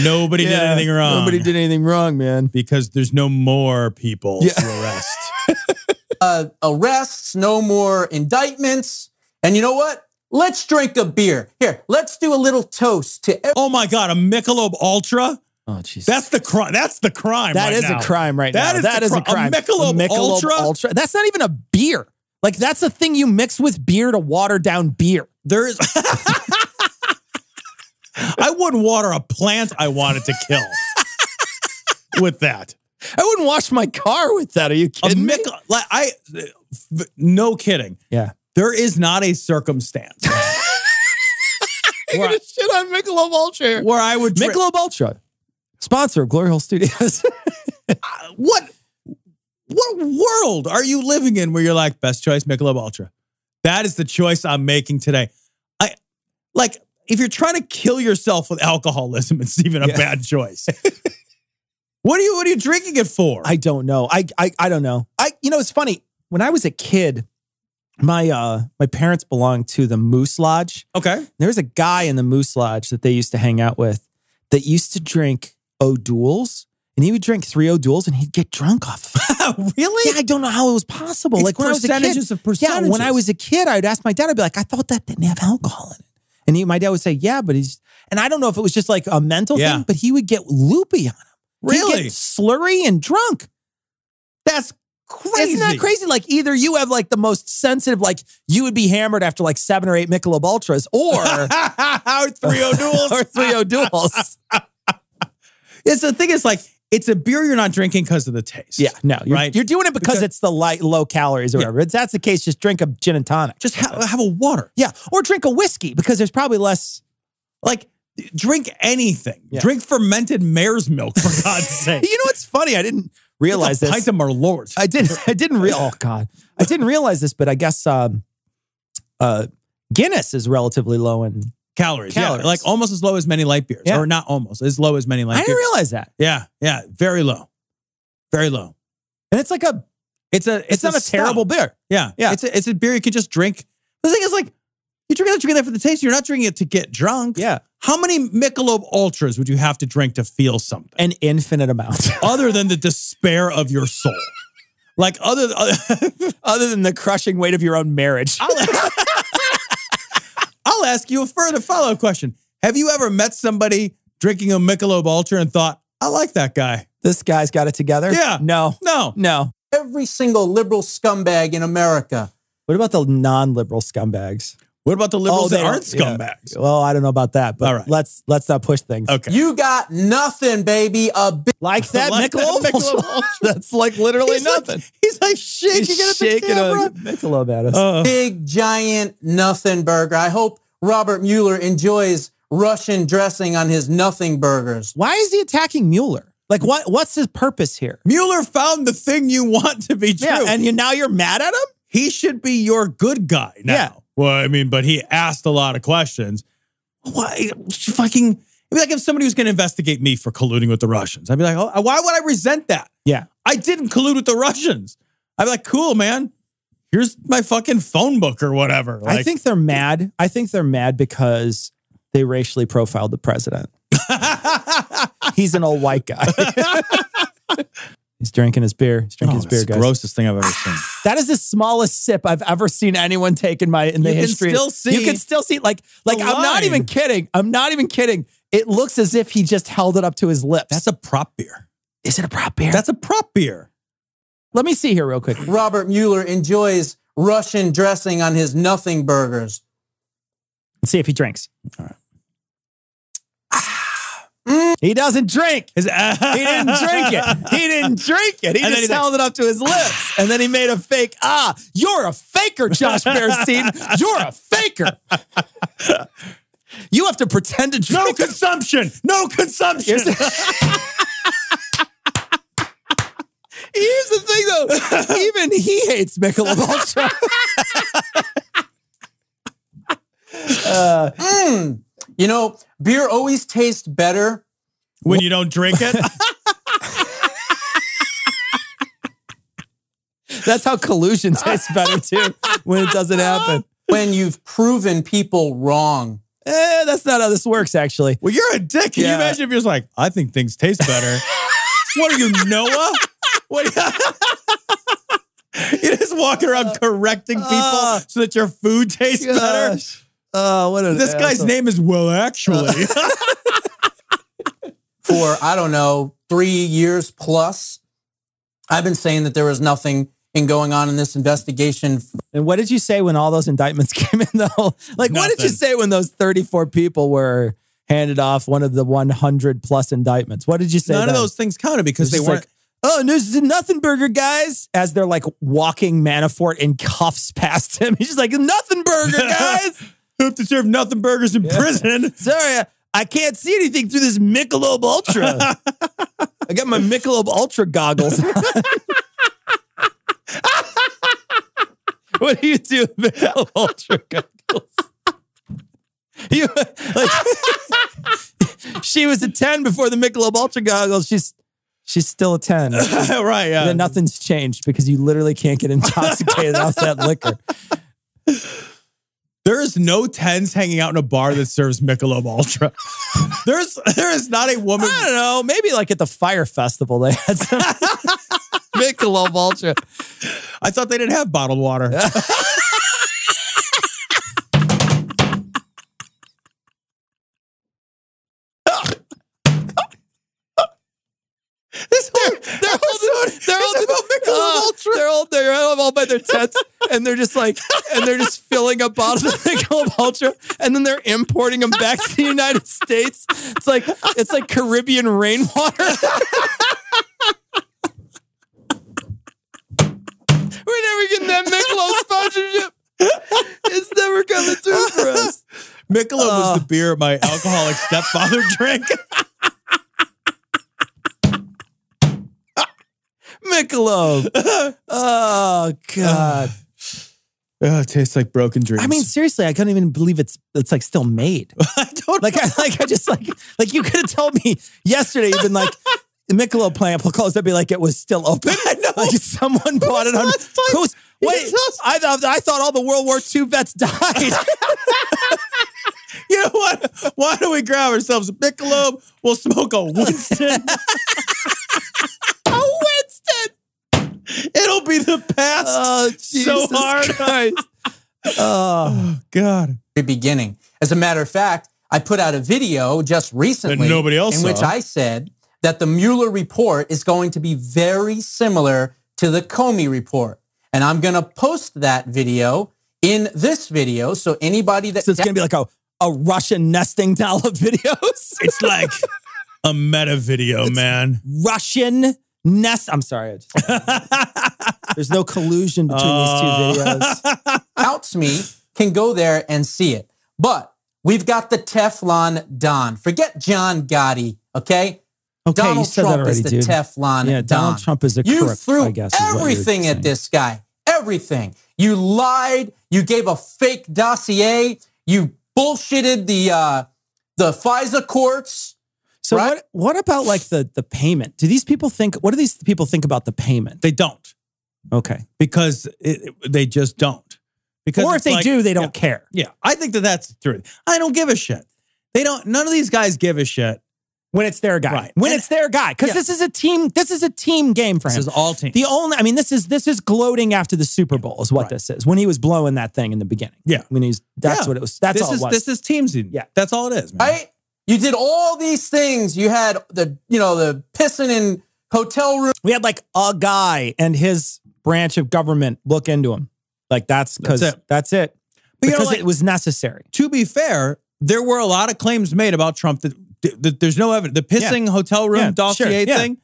nobody did anything wrong. Nobody did anything wrong, man. Because there's no more people to arrest. Arrests, no more indictments. And you know what? Let's drink a beer. Here, let's do a little toast to oh my God, a Michelob Ultra? Oh, Jesus. That's the crime. That's the crime. That is a crime right now. That is a crime. A Michelob Ultra? That's not even a beer. Like, that's a thing you mix with beer to water down beer. there's... I wouldn't water a plant I wanted to kill with that. I wouldn't wash my car with that. Are you kidding me? No kidding. Yeah. There is not a circumstance You're gonna shit on Michelob Ultra where I would... Michelob Ultra, sponsor of Glory Hole Studios. What world are you living in where you're like, best choice, Michelob Ultra? That is the choice I'm making today. If you're trying to kill yourself with alcoholism, it's even a bad choice. What are you drinking it for? I don't know. I don't know. It's funny. When I was a kid, my parents belonged to the Moose Lodge. Okay. There was a guy in the Moose Lodge that they used to hang out with that used to drink O'Doul's. And he would drink 3 O'Doul's and he'd get drunk off of it. Really? Yeah, I don't know how it was possible. It's like when I was a kid. percentages. Yeah, when I was a kid, I'd ask my dad, I'd be like, I thought that didn't have alcohol in it. And my dad would say, yeah, but and I don't know if it was just like a mental thing, but he would get loopy on him. Really? He'd get slurry and drunk. That's crazy. Isn't that crazy? Like either you have like the most sensitive, like you would be hammered after like 7 or 8 Michelob Ultras or 3 O'Doul's. or 3 O'Doul's. Yes, the thing is, like, it's a beer you're not drinking because of the taste. Yeah, no. Right? You're doing it because it's the low calories or whatever. If that's the case, just drink a gin and tonic. Just have a water. Yeah, or drink a whiskey because there's probably less. Like, drink anything. Yeah. Drink fermented mare's milk, for God's sake. You know what's funny? I didn't realize this. Pint of Merlot. I didn't realize. Oh God, I didn't realize this, but I guess Guinness is relatively low in calories. Yeah, like almost as low as many light beers, or not almost as low as many light beers. I didn't realize that. Yeah, very low, very low. And it's like it's not a terrible beer. Yeah. It's a beer you could just drink. The thing is, like, you're drinking that for the taste. You're not drinking it to get drunk. Yeah. How many Michelob Ultras would you have to drink to feel something? An infinite amount. Other than the despair of your soul. Like, other than the crushing weight of your own marriage. I'll ask you a further follow-up question. Have you ever met somebody drinking a Michelob Ultra and thought, I like that guy? This guy's got it together? Yeah. No. Every single liberal scumbag in America. What about the non-liberal scumbags? What about the liberals that aren't scumbags? Yeah. Well, I don't know about that, but all right. let's not push things. Okay. You got nothing, baby. Like that Michelob Ultra. That's like literally nothing. He's like shaking a Michelob at us. Big, giant nothing burger. I hope Robert Mueller enjoys Russian dressing on his nothing burgers. Why is he attacking Mueller? Like, what's his purpose here? Mueller found the thing you want to be true. Yeah, and now you're mad at him? He should be your good guy now. Yeah. Well, I mean, but he asked a lot of questions. Why fucking... It'd be like if somebody was going to investigate me for colluding with the Russians. I'd be like, oh, why would I resent that? Yeah. I didn't collude with the Russians. I'd be like, cool, man. Here's my fucking phone book or whatever. Like, I think they're mad. I think they're mad because they racially profiled the president. He's an old white guy. He's drinking his beer. He's drinking his beer, guys. The grossest thing I've ever seen. That is the smallest sip I've ever seen anyone take in the history. You can still see like I'm not even kidding. I'm not even kidding. It looks as if he just held it up to his lips. That's a prop beer. Is it a prop beer? That's a prop beer. Let me see here real quick. Robert Mueller enjoys Russian dressing on his nothing burgers. Let's see if he drinks. All right. He doesn't drink. He didn't drink it. He didn't drink it. He just held it up to his lips. And then he made a fake, you're a faker, Josh Bernstein. You're a faker. You have to pretend to drink. No consumption. No consumption. Here's the thing, though. Even he hates Michelob Ultra. You know, beer always tastes better when you don't drink it. That's how collusion tastes better, too, when it doesn't happen. When you've proven people wrong. That's not how this works, actually. Well, you're a dick. Can you imagine if you're just like, I think things taste better? What are you, Noah? What? You're just walking around correcting people so that your food tastes better? What this guy's name is Will, actually. For, I don't know, 3 years plus, I've been saying that there was nothing and going on in this investigation. And what did you say when all those indictments came in, though? Like, what did you say when those 34 people were handed off one of the 100 plus indictments? What did you say? None of those things counted because they weren't. Like, oh, this is a nothing burger, guys. As they're like walking Manafort in cuffs past him. He's just like, nothing burger, guys. I have to serve nothing burgers in prison. Sorry, I can't see anything through this Michelob Ultra. I got my Michelob Ultra goggles on. What do you do with Michelob Ultra goggles? She was a 10 before the Michelob Ultra goggles. She's still a 10. Right, yeah. Then nothing's changed because you literally can't get intoxicated off that liquor. There is no 10s hanging out in a bar that serves Michelob Ultra. There is not a woman. I don't know. Maybe like at the Fire Festival they had some Michelob Ultra. I thought they didn't have bottled water. They're all by their tents, and they're just filling up bottles of Michelob Ultra, and then they're importing them back to the United States. It's like Caribbean rainwater. We're never getting that Michelob sponsorship. It's never coming through for us. Michelob was the beer my alcoholic stepfather drank. Michelob. Oh, God. It tastes like broken dreams. I mean, seriously, I couldn't even believe it's like still made. I don't like, I just you could have told me yesterday. You've been like, the Michelob plant will close. I'd be like, it was still open. I know. Like someone bought it on. Wait, I thought all the World War II vets died. You know what? Why don't we grab ourselves a Michelob? We'll smoke a Winston. A Winston. It'll be the past. Oh, so hard. Christ. Oh, God. Beginning. As a matter of fact, I put out a video just recently that nobody else in which I said that the Mueller report is going to be very similar to the Comey report. And I'm going to post that video in this video. So anybody that... So it's going to be like a Russian nesting doll of videos? It's like a meta video, man. Russian nest... I'm sorry. There's no collusion between these two videos. Doubts me can go there and see it. But we've got the Teflon Don. Forget John Gotti, okay? Okay, Donald you said Trump that already, is the dude. Teflon Don. Donald Trump is a You crook, threw I guess, everything at this guy. Everything. You lied. You gave a fake dossier. You bullshitted the FISA courts. So right? what about like the payment? Do these people think, what do these people think about the payment? They don't. Okay. Because they just don't. Because or if they do, they don't care. Yeah. I think that's the truth. I don't give a shit. They don't, none of these guys give a shit. When it's their guy. Right. When it's their guy. Because this is a team game for him. This is all team. This is gloating after the Super Bowl is what this is. When he was blowing that thing in the beginning. Yeah. What it was. That's all it was. This is teamsing. Yeah. That's all it is, man. Right? You did all these things. You had the pissing in hotel room. We had like a guy and his branch of government look into him. Like that's it. But because it was necessary. To be fair, there were a lot of claims made about Trump that there's no evidence. The pissing hotel room dossier thing.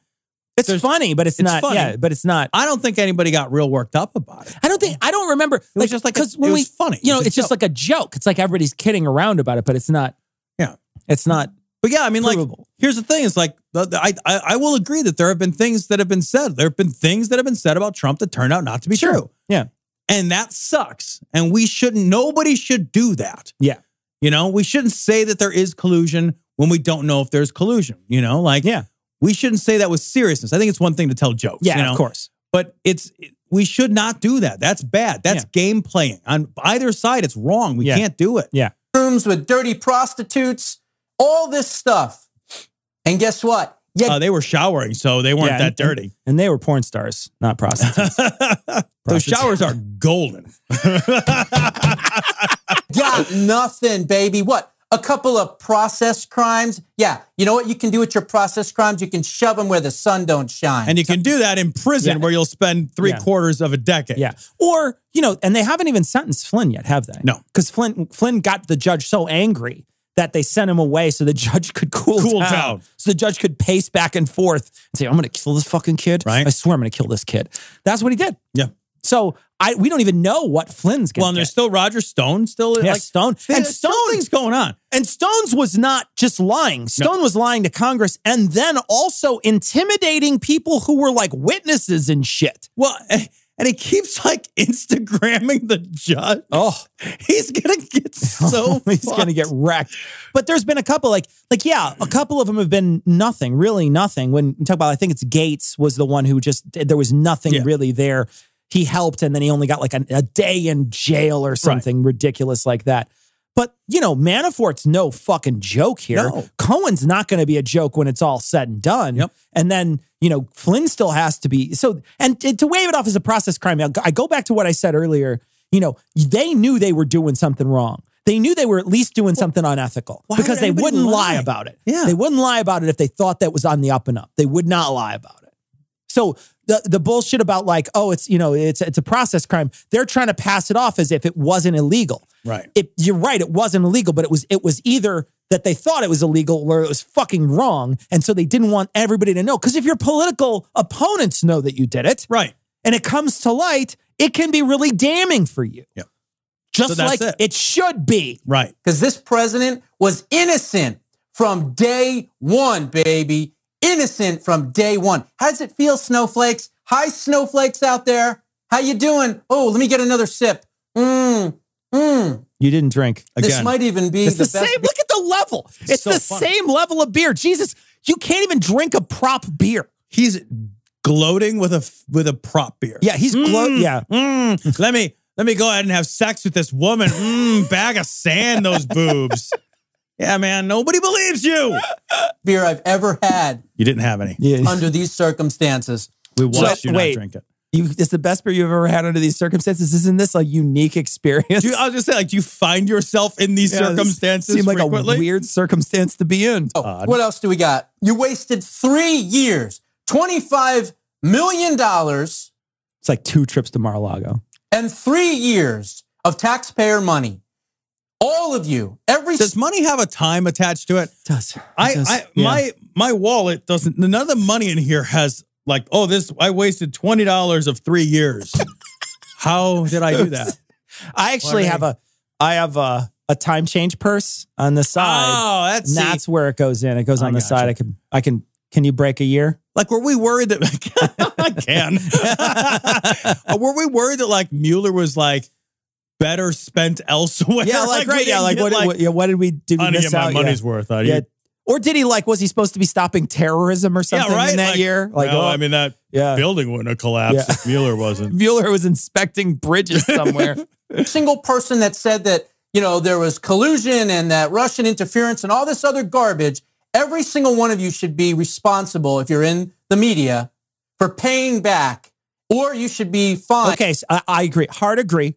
It's funny, but it's not. Funny. Yeah, but it's not. I don't think anybody got real worked up about it. I don't remember. It was just like because it was funny. It's just like a joke. It's like everybody's kidding around about it, but it's not. Yeah, it's not. But yeah, I mean, provable. like, here's the thing. It's like, I will agree that there have been things that have been said. There have been things that have been said about Trump that turned out not to be true. Yeah. And that sucks. And nobody should do that. Yeah. We shouldn't say that there is collusion when we don't know if there's collusion. We shouldn't say that with seriousness. I think it's one thing to tell jokes. Yeah, of course. But we should not do that. That's bad. That's game playing. On either side, it's wrong. We can't do it. Yeah. Rooms with dirty prostitutes. All this stuff. And guess what? They were showering, so they weren't that dirty. And they were porn stars, not prostitutes. Those showers are golden. Got nothing, baby. What? a couple of process crimes. Yeah, you know what you can do with your process crimes? You can shove them where the sun don't shine. And you can do that in prison where you'll spend 3/4 of a decade. Yeah. Or, and they haven't even sentenced Flynn yet, have they? No. Because Flynn got the judge so angry that they sent him away so the judge could cool down. So the judge could pace back and forth and say, I'm going to kill this fucking kid. Right. I swear I'm going to kill this kid. That's what he did. Yeah. So we don't even know what Flynn's going to Well, and there's still Roger Stone. Stone. And something's going on. And Stone's was not just lying. Stone was lying to Congress and then also intimidating people who were like witnesses and shit. Well, and he keeps like Instagramming the judge. Oh, he's going to get so he's going to get wrecked. But there's been a couple a couple of them have been nothing, really nothing. When you talk about, I think it's Gates was the one who there was nothing really there. He helped and then he only got like a day in jail or something ridiculous like that. But, Manafort's no fucking joke here. No. Cohen's not going to be a joke when it's all said and done. Yep. And then, Flynn still has to be. So, and to wave it off as a process crime, I go back to what I said earlier. They knew they were doing something wrong. They knew they were at least doing something unethical because they wouldn't lie about it. Yeah. They wouldn't lie about it if they thought that was on the up and up. They would not lie about it. So the bullshit about like, oh, it's a process crime. They're trying to pass it off as if it wasn't illegal. Right. You're right. It wasn't illegal, but it was either that they thought it was illegal or it was fucking wrong. And so they didn't want everybody to know. Because if your political opponents know that you did it, right, and it comes to light, it can be really damning for you. Yeah. Just so like it should be. Right. Because this president was innocent from day one, baby. Innocent from day one. How does it feel, snowflakes? Hi, snowflakes out there. How you doing? Oh, let me get another sip. You didn't drink. Again. This might even be the best. Same. Look at the level. It's so the same level of beer. Jesus, you can't even drink a prop beer. He's gloating with a prop beer. Yeah, he's gloating. Yeah. Let me go ahead and have sex with this woman. Bag of sand, those boobs. Yeah, man, nobody believes you. Beer I've ever had. You didn't have any. Under these circumstances. We watched you not drink it. It's the best beer you've ever had under these circumstances. Isn't this a unique experience? I was just saying, do you find yourself in these circumstances seem like frequently? A weird circumstance to be in. Oh, what else do we got? You wasted 3 years, $25 million. It's like 2 trips to Mar-a-Lago. And 3 years of taxpayer money. All of you, does money have a time attached to it? It does. My wallet doesn't. None of the money in here has like, I wasted $20 of 3 years. How did I do that? I actually have a time change purse on the side. Oh, that's where it goes in. It goes on the side. Can you break a year? Like, were we worried that I can? Were we worried that like Mueller was like better spent elsewhere? Yeah, what did we do? I didn't get my money's worth. Or did he was he supposed to be stopping terrorism or something in that year? That building wouldn't have collapsed if Mueller wasn't. Mueller was inspecting bridges somewhere. Single person that said that, there was collusion and that Russian interference and all this other garbage, every single one of you should be responsible, if you're in the media, for paying back, or you should be fined. Okay, so I agree. Hard agree.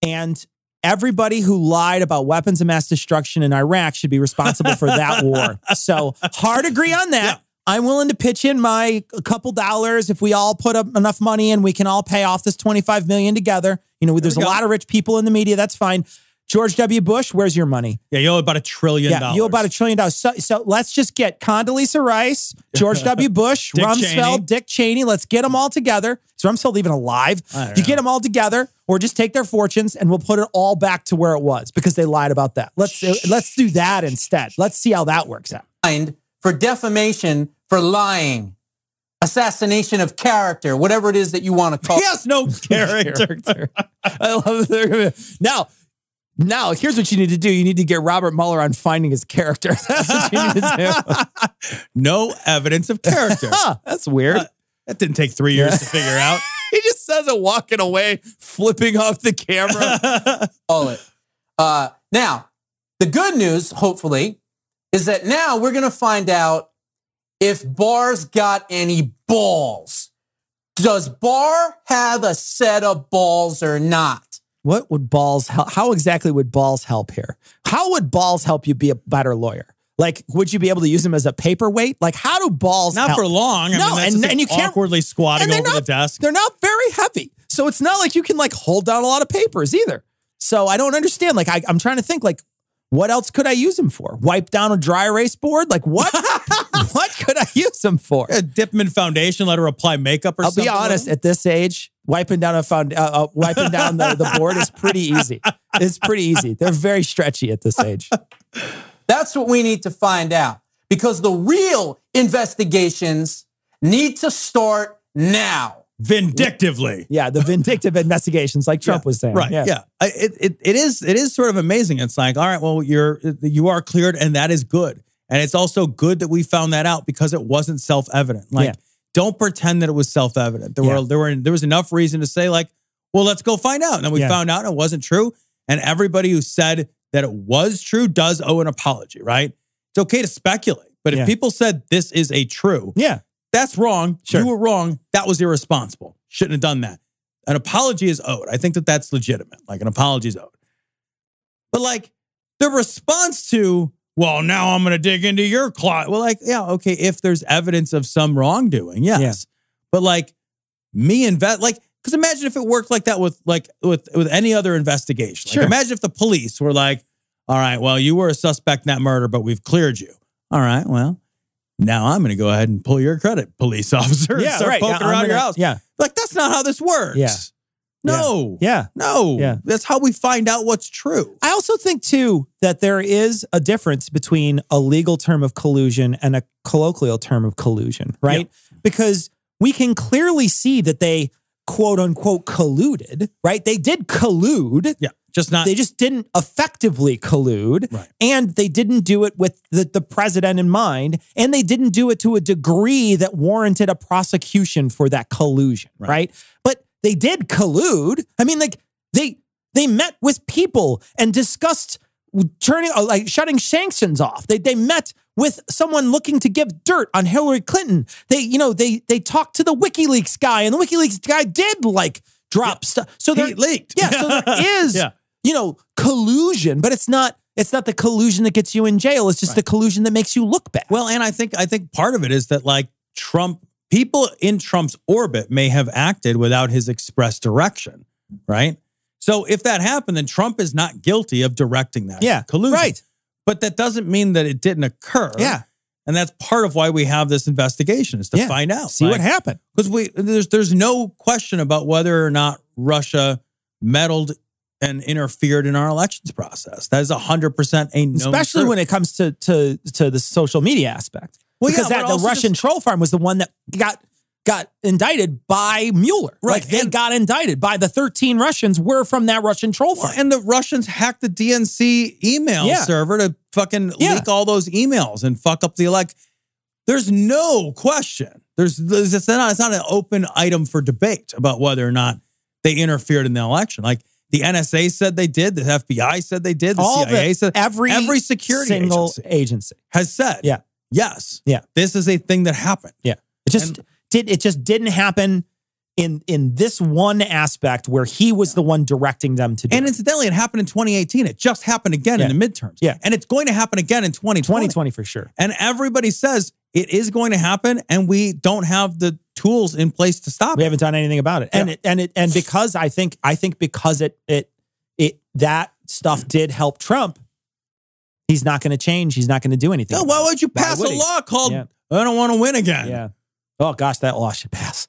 And everybody who lied about weapons of mass destruction in Iraq should be responsible for that war. So hard agree on that. Yeah. I'm willing to pitch in my couple dollars if we all put up enough money and we can all pay off this $25 million together. There's a lot of rich people in the media. That's fine. George W. Bush, where's your money? Yeah, you owe about $1 trillion. Yeah, you owe about $1 trillion. So let's just get Condoleezza Rice, George W. Bush, Rumsfeld, Dick Cheney. Let's get them all together. Is Rumsfeld even alive? You get them all together, or just take their fortunes and we'll put it all back to where it was because they lied about that. Let's do that instead. Let's see how that works out. For defamation, for lying, assassination of character, whatever it is that you want to call it. He has no character. I love it. Now, here's what you need to do. You need to get Robert Mueller on finding his character. That's what you need to do. No evidence of character. That's weird. That didn't take 3 years to figure out. He just says it walking away, flipping off the camera. All it. Now, the good news, hopefully, is that now we're going to find out if Barr's got any balls. Does Barr have a set of balls or not? What would balls help? How exactly would balls help here? How would balls help you be a better lawyer? Like, would you be able to use them as a paperweight? Like, how do balls Not help? for long. No, I mean, that's and you can't awkwardly squatting over the desk. They're not very heavy. So it's not like you can like hold down a lot of papers either. So I don't understand. Like, I'm trying to think, like, what else could I use them for? Wipe down a dry erase board? Like, what? What could I use them for? Dip them in foundation, let her apply makeup or something. I'll be honest, at this age, wiping down the board is pretty easy. It's pretty easy. They're very stretchy at this age. That's what we need to find out, because the real investigations need to start now. Vindictively. Yeah, the vindictive investigations, like Trump was saying. Right. Yeah. It is sort of amazing. It's like, all right, well, you are cleared, and that is good. And it's also good that we found that out because it wasn't self-evident. Like, don't pretend that it was self-evident. There was enough reason to say, like, well, let's go find out. And then we found out it wasn't true. And everybody who said that it was true does owe an apology, right? It's okay to speculate. But if people said this is a true, that's wrong. Sure. You were wrong. That was irresponsible. Shouldn't have done that. An apology is owed. I think that that's legitimate. Like, an apology is owed. But like, the response to, well, now I'm going to dig into your closet. Well, like, yeah, okay, if there's evidence of some wrongdoing, yes. Yeah. But like, because imagine if it worked like that with any other investigation. Like, imagine if the police were like, all right, well, you were a suspect in that murder, but we've cleared you. All right, well, now I'm going to go ahead and pull your credit, police officer, and start poking around your house. Yeah. Like, that's not how this works. Yeah. No. Yeah. No. Yeah. That's how we find out what's true. I also think, too, that there is a difference between a legal term of collusion and a colloquial term of collusion, right? Yeah. Because we can clearly see that they, quote unquote, colluded, right? They did collude. Yeah. They just didn't effectively collude. Right. And they didn't do it with the president in mind. And they didn't do it to a degree that warranted a prosecution for that collusion, right? But they did collude. I mean, like, they met with people and discussed shutting sanctions off. They met with someone looking to give dirt on Hillary Clinton. They talked to the WikiLeaks guy, and the WikiLeaks guy did drop stuff. So he leaked. Yeah, so there is collusion, but it's not the collusion that gets you in jail. It's just the collusion that makes you look bad. Well, and I think part of it is that, like, people in Trump's orbit may have acted without his express direction, right? So if that happened, then Trump is not guilty of directing that collusion. Right. But that doesn't mean that it didn't occur. Yeah. And that's part of why we have this investigation, is to find out. See what happened. Because there's no question about whether or not Russia meddled and interfered in our elections process. That is 100% a known Especially truth. when it comes to the social media aspect. Well, because the Russian troll farm was the one that got indicted by Mueller. Right. Like, they got indicted by the 13 Russians were from that Russian troll farm. And the Russians hacked the DNC email server to fucking leak all those emails and fuck up the elect. There's no question. It's not an open item for debate about whether or not they interfered in the election. Like, the NSA said they did. The FBI said they did. The CIA said. Every security single agency has said. Yeah. Yes. Yeah. This is a thing that happened. Yeah. It just didn't happen in this one aspect where he was the one directing them to do And incidentally, it happened in 2018. It just happened again in the midterms. Yeah. And it's going to happen again in 2020. 2020 for sure. And everybody says it is going to happen, and we don't have the tools in place to stop it. We haven't done anything about it. Yeah. And because I think because that stuff did help Trump, he's not going to change. He's not going to do anything. No, why would you pass a law called I don't want to win again? Yeah. Oh gosh, that law should pass.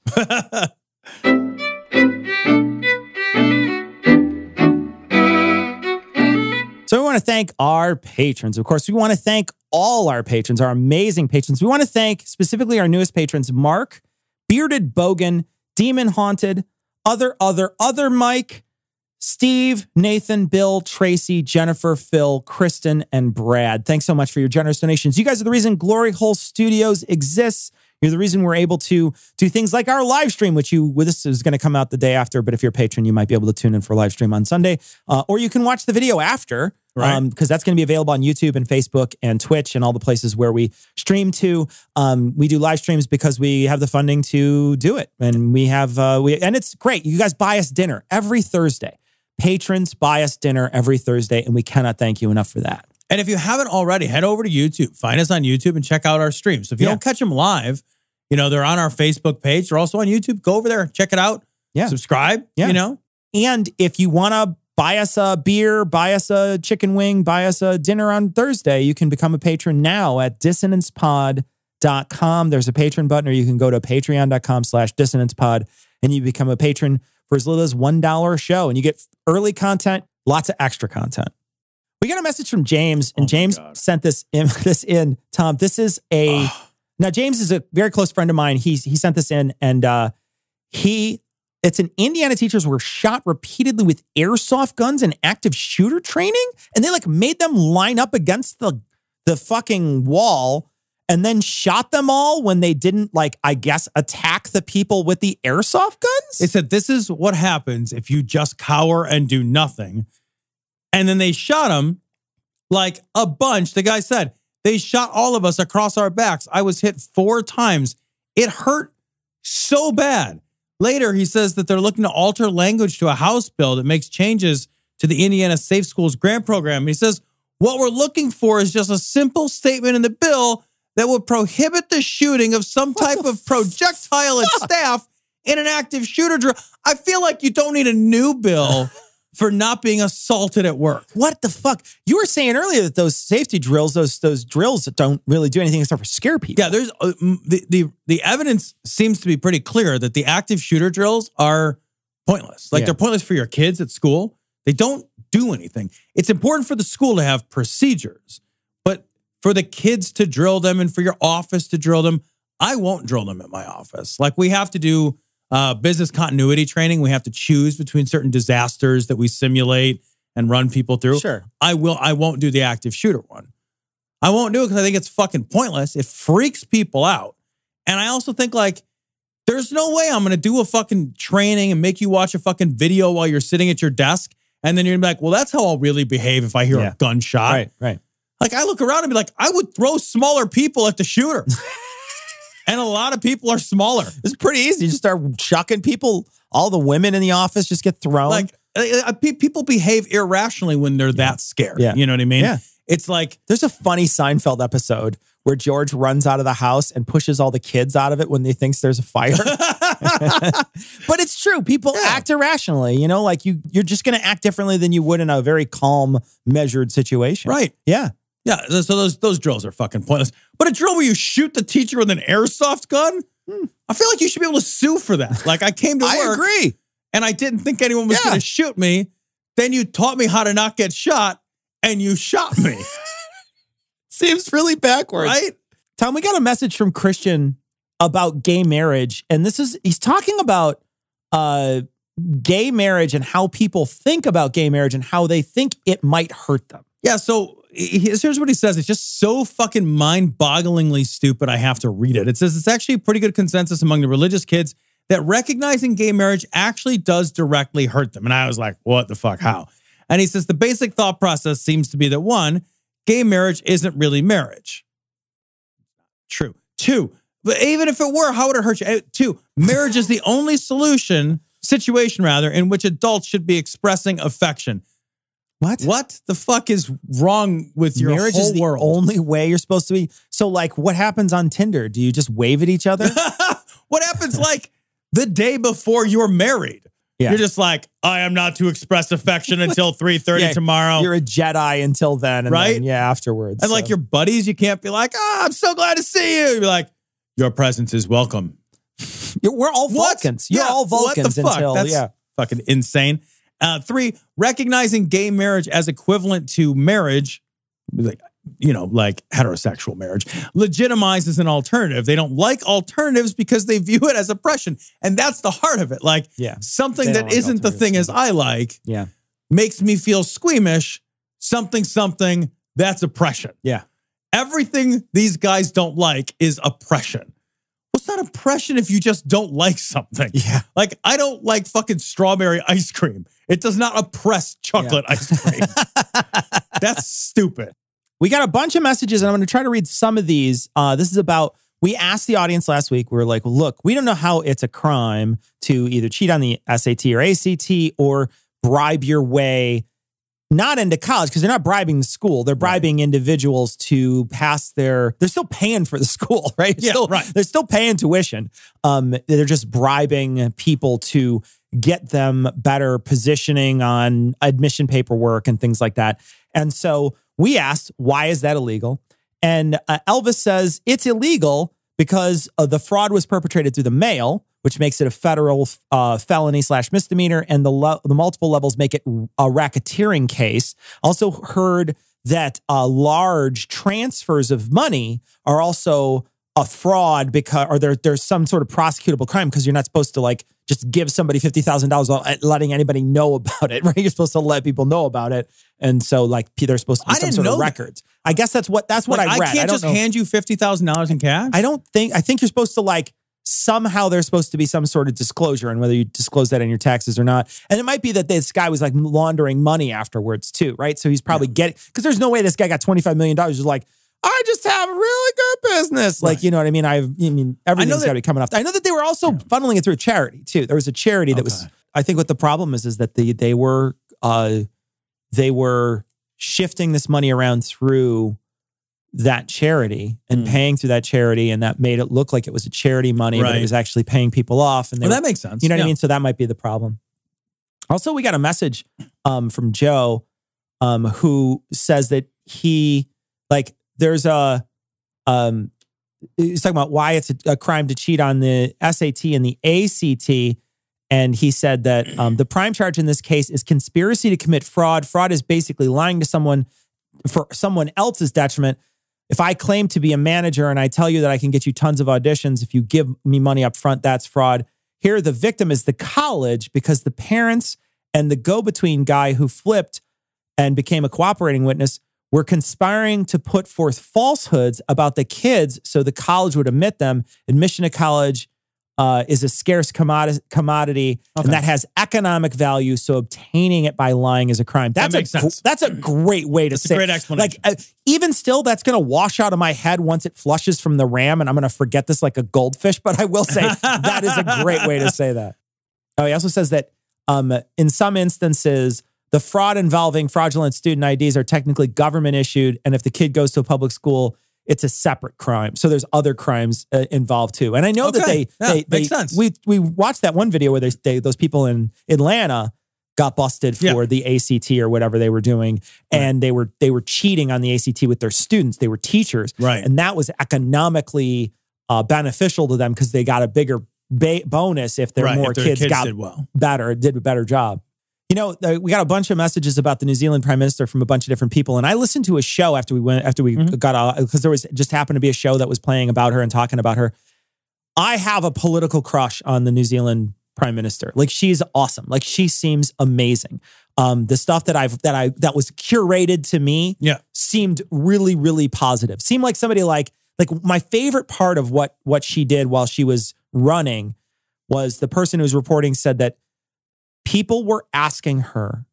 So we want to thank our patrons. Of course, we want to thank all our patrons, our amazing patrons. We want to thank specifically our newest patrons, Mark, Bearded Bogan, Demon Haunted, Other Mike, Steve, Nathan, Bill, Tracy, Jennifer, Phil, Kristen, and Brad. Thanks so much for your generous donations. You guys are the reason Glory Hole Studios exists. You're the reason we're able to do things like our live stream, this is going to come out the day after, but if you're a patron, you might be able to tune in for a live stream on Sunday. Or you can watch the video after, because that's going to be available on YouTube and Facebook and Twitch and all the places where we stream to. We do live streams because we have the funding to do it. And we have, and it's great. You guys buy us dinner every Thursday. patrons buy us dinner every Thursday, and we cannot thank you enough for that. And if you haven't already, head over to YouTube. Find us on YouTube and check out our streams. So if you don't catch them live, they're on our Facebook page. They're also on YouTube. Go over there, check it out. Yeah. Subscribe, And if you want to buy us a beer, buy us a chicken wing, buy us a dinner on Thursday, you can become a patron now at dissonancepod.com. There's a patron button, or you can go to patreon.com/dissonancepod and you become a patron for as little as $1 a show. And you get early content, lots of extra content. We got a message from James, and James sent this in. Tom, this is now James is a very close friend of mine. He sent this in, and it's an Indiana teachers were shot repeatedly with airsoft guns and active shooter training, and they made them line up against the fucking wall and then shot them all when they didn't attack the people with the airsoft guns. They said this is what happens if you just cower and do nothing. And then they shot them like a bunch. The guy said, they shot all of us across our backs. I was hit 4 times. It hurt so bad. Later, he says that they're looking to alter language to a House bill that makes changes to the Indiana Safe Schools grant program. He says, what we're looking for is just a simple statement in the bill that would prohibit the shooting of some type of projectile at staff in an active shooter drill. I feel like you don't need a new bill for not being assaulted at work. What the fuck? You were saying earlier that those safety drills, those drills that don't really do anything except for scare people. Yeah, there's the evidence seems to be pretty clear that the active shooter drills are pointless. They're pointless for your kids at school. They don't do anything. It's important for the school to have procedures, but for the kids to drill them and for your office to drill them, I won't drill them at my office. We have to do business continuity training. We have to choose between certain disasters that we simulate and run people through. Sure. I won't do the active shooter one. I won't do it because I think it's fucking pointless. It freaks people out. And I also think there's no way I'm going to do a fucking training and make you watch a fucking video while you're sitting at your desk. And then you're going to be like, well, that's how I'll really behave if I hear a gunshot. Right. I look around and be like, I would throw smaller people at the shooter. And a lot of people are smaller. It's pretty easy. You just start chucking people. All the women in the office just get thrown. People behave irrationally when they're that scared. Yeah. You know what I mean? Yeah. It's there's a funny Seinfeld episode where George runs out of the house and pushes all the kids out of it when they thinks there's a fire. But it's true. People act irrationally. You're just going to act differently than you would in a very calm, measured situation. Right. Yeah. Yeah, so those drills are fucking pointless. But a drill where you shoot the teacher with an airsoft gun, I feel like you should be able to sue for that. I came to work. I agree. And I didn't think anyone was going to shoot me. Then you taught me how to not get shot, and you shot me. Seems really backwards. Right? Tom, we got a message from Christian about gay marriage. And he's talking about gay marriage and how people think about gay marriage and how they think it might hurt them. Yeah, so here's what he says. It's just so fucking mind-bogglingly stupid, I have to read it. It says it's actually a pretty good consensus among the religious kids that recognizing gay marriage actually does directly hurt them. And I was like, what the fuck, how? And he says the basic thought process seems to be that 1, gay marriage isn't really marriage. True. 2, but even if it were, how would it hurt you? 2, marriage is the only situation in which adults should be expressing affection. What the fuck is wrong with your marriage whole is the world? Only way you're supposed to be. So what happens on Tinder? Do you just wave at each other? What happens the day before you're married? Yeah. You're just I am not to express affection until 3:30 tomorrow. You're a Jedi until then. And right? Then, afterwards. And your buddies, you can't be like, I'm so glad to see you. You'd be like, your presence is welcome. We're all Vulcans. You're all Vulcans what the fuck? until, That's fucking insane. 3, recognizing gay marriage as equivalent to marriage, heterosexual marriage, legitimizes an alternative. They don't like alternatives because they view it as oppression. And that's the heart of it. Something that isn't the thing as I like makes me feel squeamish. Something, that's oppression. Yeah. Everything these guys don't like is oppression. It's not oppression if you just don't like something. Yeah. I don't like fucking strawberry ice cream. It does not oppress chocolate ice cream. That's stupid. We got a bunch of messages, and I'm going to try to read some of these. This is about, we asked the audience last week, we were like, look, we don't know how it's a crime to either cheat on the SAT or ACT or bribe your way not into college, because they're not bribing the school. They're bribing individuals to pass they're still paying for the school, right? They're still paying tuition. They're just bribing people to get them better positioning on admission paperwork and things like that. And so we asked, why is that illegal? And Elvis says it's illegal because the fraud was perpetrated through the mail, which makes it a federal felony / misdemeanor, and the multiple levels make it a racketeering case. Also heard that large transfers of money are also a fraud or there's some sort of prosecutable crime, because you're not supposed to like just give somebody $50,000 without letting anybody know about it, right? You're supposed to let people know about it, and so like they're supposed to be some sort of records. I guess that's what I read. I can't just hand you $50,000 in cash. I think you're supposed to like. Somehow there's supposed to be some sort of disclosure, and whether you disclose that in your taxes or not. And it might be that this guy was like laundering money afterwards too, right? So he's probably getting, because there's no way this guy got $25 million. Just like, I just have a really good business. Like, you know what I mean? I mean, everything's got to be coming off. I know that they were also funneling it through a charity too. There was a charity that was, I think what the problem is that they were shifting this money around through that charity and paying through that charity, and that made it look like it was a charity money, but it was actually paying people off. And that makes sense. You know what I mean? So that might be the problem. Also, we got a message from Joe who says that he, like, there's he's talking about why it's a crime to cheat on the SAT and the ACT. And he said that the prime charge in this case is conspiracy to commit fraud. Fraud is basically lying to someone for someone else's detriment. If I claim to be a manager and I tell you that I can get you tons of auditions, if you give me money up front, that's fraud. Here, the victim is the college, because the parents and the go-between guy who flipped and became a cooperating witness were conspiring to put forth falsehoods about the kids so the college would admit them. Admission to college is a scarce commodity, and that has economic value. So obtaining it by lying is a crime. That makes sense. That's a great way to say. Great explanation. Like even still, that's going to wash out of my head once it flushes from the ram, and I'm going to forget this like a goldfish. But I will say that is a great way to say that. Oh, he also says that in some instances, the fraud involving fraudulent student IDs are technically government issued, and if the kid goes to a public school, it's a separate crime. So there's other crimes involved too. And I know that they makes sense. We watched that one video where those people in Atlanta got busted for the ACT or whatever they were doing, and they were cheating on the ACT with their students. They were teachers, right? And that was economically beneficial to them because they got a bigger bonus if their kids got did a better job. You know, we got a bunch of messages about the New Zealand Prime Minister from a bunch of different people, and I listened to a show after we got out, because there was just happened to be a show that was playing about her and talking about her. I have a political crush on the New Zealand Prime Minister. Like, she's awesome. Like, she seems amazing. The stuff that was curated to me seemed really, really positive. Seemed like somebody like my favorite part of what she did while she was running was the person who was reporting said that people were asking her,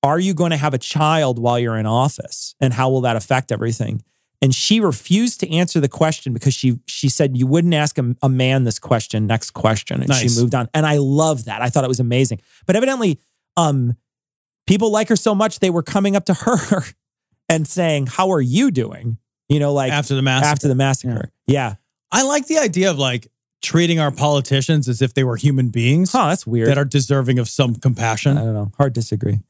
are you going to have a child while you're in office? And how will that affect everything? And she refused to answer the question because she said, you wouldn't ask a man this question, next question. And she moved on. And I love that. I thought it was amazing. But evidently, people like her so much, they were coming up to her and saying, how are you doing? You know, like after the massacre. Yeah. I like the idea of like treating our politicians as if they were human beings. Oh, that's weird. That are deserving of some compassion. I don't know. Hard to disagree.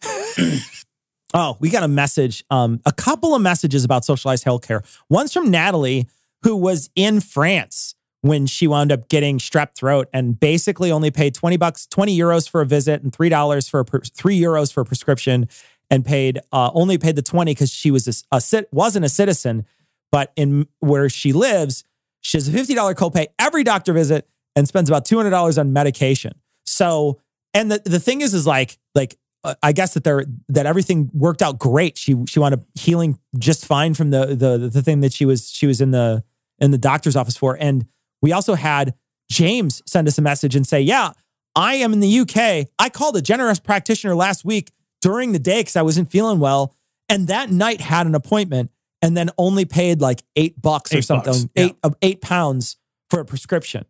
Oh, we got a message, a couple of messages about socialized healthcare. One's from Natalie, who was in France when she wound up getting strep throat and basically only paid $20, 20 euros for a visit and $3 for €3 for a prescription, and only paid the 20 because she wasn't a citizen, but in where she lives, she has a $50 copay every doctor visit and spends about $200 on medication. So, and the thing is like I guess that everything worked out great. She wound up healing just fine from the thing that she was in the doctor's office for. And we also had James send us a message and say, yeah, I am in the UK. I called a generous practitioner last week during the day because I wasn't feeling well, and that night had an appointment and then only paid like $8 or something, £8 for a prescription.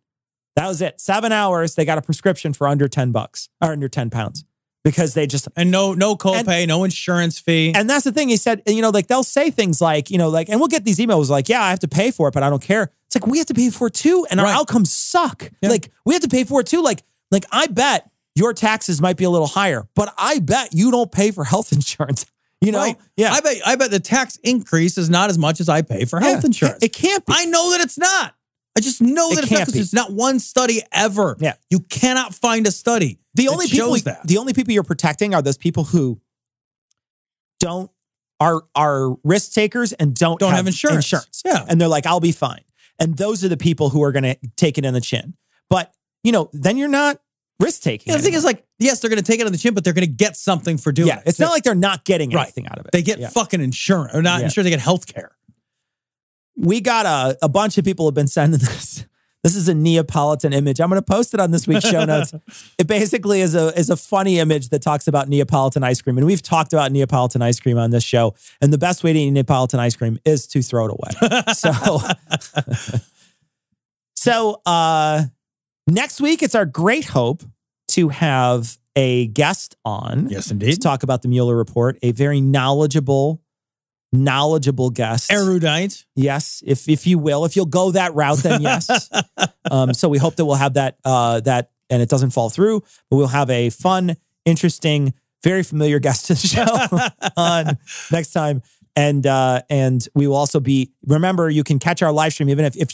That was it. 7 hours. They got a prescription for under $10 or under £10. because they just and no copay, no insurance fee. And that's the thing. He said, like they'll say things like, and we'll get these emails like, yeah, I have to pay for it, but I don't care. It's like we have to pay for it too, and our outcomes suck. Yeah. Like we have to pay for it too. Like I bet your taxes might be a little higher, but I bet you don't pay for health insurance. Right. Yeah. I bet the tax increase is not as much as I pay for health insurance. It can't be. I know that it's not. I just know that it's not because there's not one study ever. Yeah. You cannot find a study. The only people you're protecting are those people who are risk takers and don't have insurance. Yeah. And they're like, I'll be fine. And those are the people who are going to take it in the chin. But, then you're not risk taking. The thing is yes, they're going to take it on the chin, but they're going to get something for doing it. It's not like they're not getting anything out of it. They get fucking insurance, or not insurance, they get health care. We got a bunch of people have been sending this. This is a Neapolitan image. I'm going to post it on this week's show notes. It basically is a funny image that talks about Neapolitan ice cream. And we've talked about Neapolitan ice cream on this show. And the best way to eat Neapolitan ice cream is to throw it away. So next week, it's our great hope to have a guest on. Yes, indeed. To talk about the Mueller report. A very knowledgeable guest. Erudite. Yes, if you will. If you'll go that route, then yes. So we hope that we'll have that, and it doesn't fall through, but we'll have a fun, interesting, very familiar guest to the show on next time. And we will also remember, you can catch our live stream, even if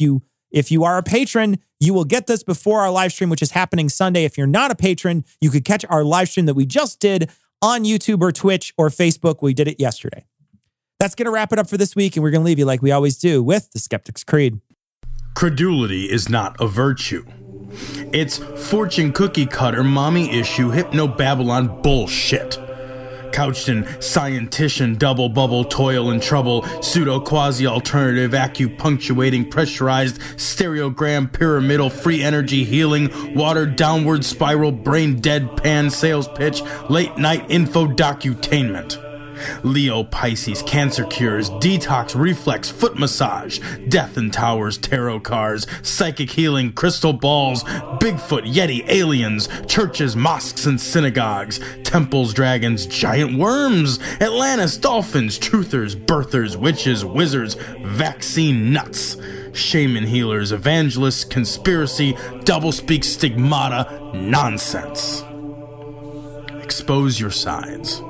you are a patron, you will get this before our live stream, which is happening Sunday. If you're not a patron, you could catch our live stream that we just did on YouTube or Twitch or Facebook. We did it yesterday. That's going to wrap it up for this week, and we're going to leave you like we always do with the Skeptic's Creed. Credulity is not a virtue. It's fortune cookie cutter, mommy issue, hypno-Babylon bullshit. Couched in scientician, double bubble, toil and trouble, pseudo quasi-alternative, acupunctuating, pressurized, stereogram, pyramidal, free energy healing, water downward spiral, brain deadpan sales pitch, late night info docutainment. Leo, Pisces, cancer cures, detox, reflex, foot massage, death and towers, tarot cards, psychic healing, crystal balls, Bigfoot, Yeti, aliens, churches, mosques and synagogues, temples, dragons, giant worms, Atlantis, dolphins, truthers, birthers, witches, wizards, vaccine nuts, shaman healers, evangelists, conspiracy, doublespeak, stigmata, nonsense. Expose your sides.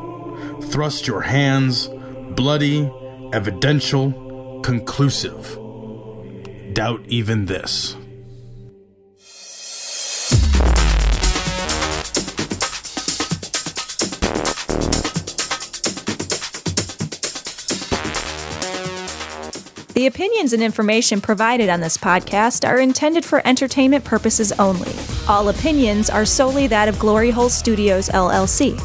Thrust your hands, bloody, evidential, conclusive. Doubt even this. The opinions and information provided on this podcast are intended for entertainment purposes only. All opinions are solely that of Glory Hole Studios, LLC.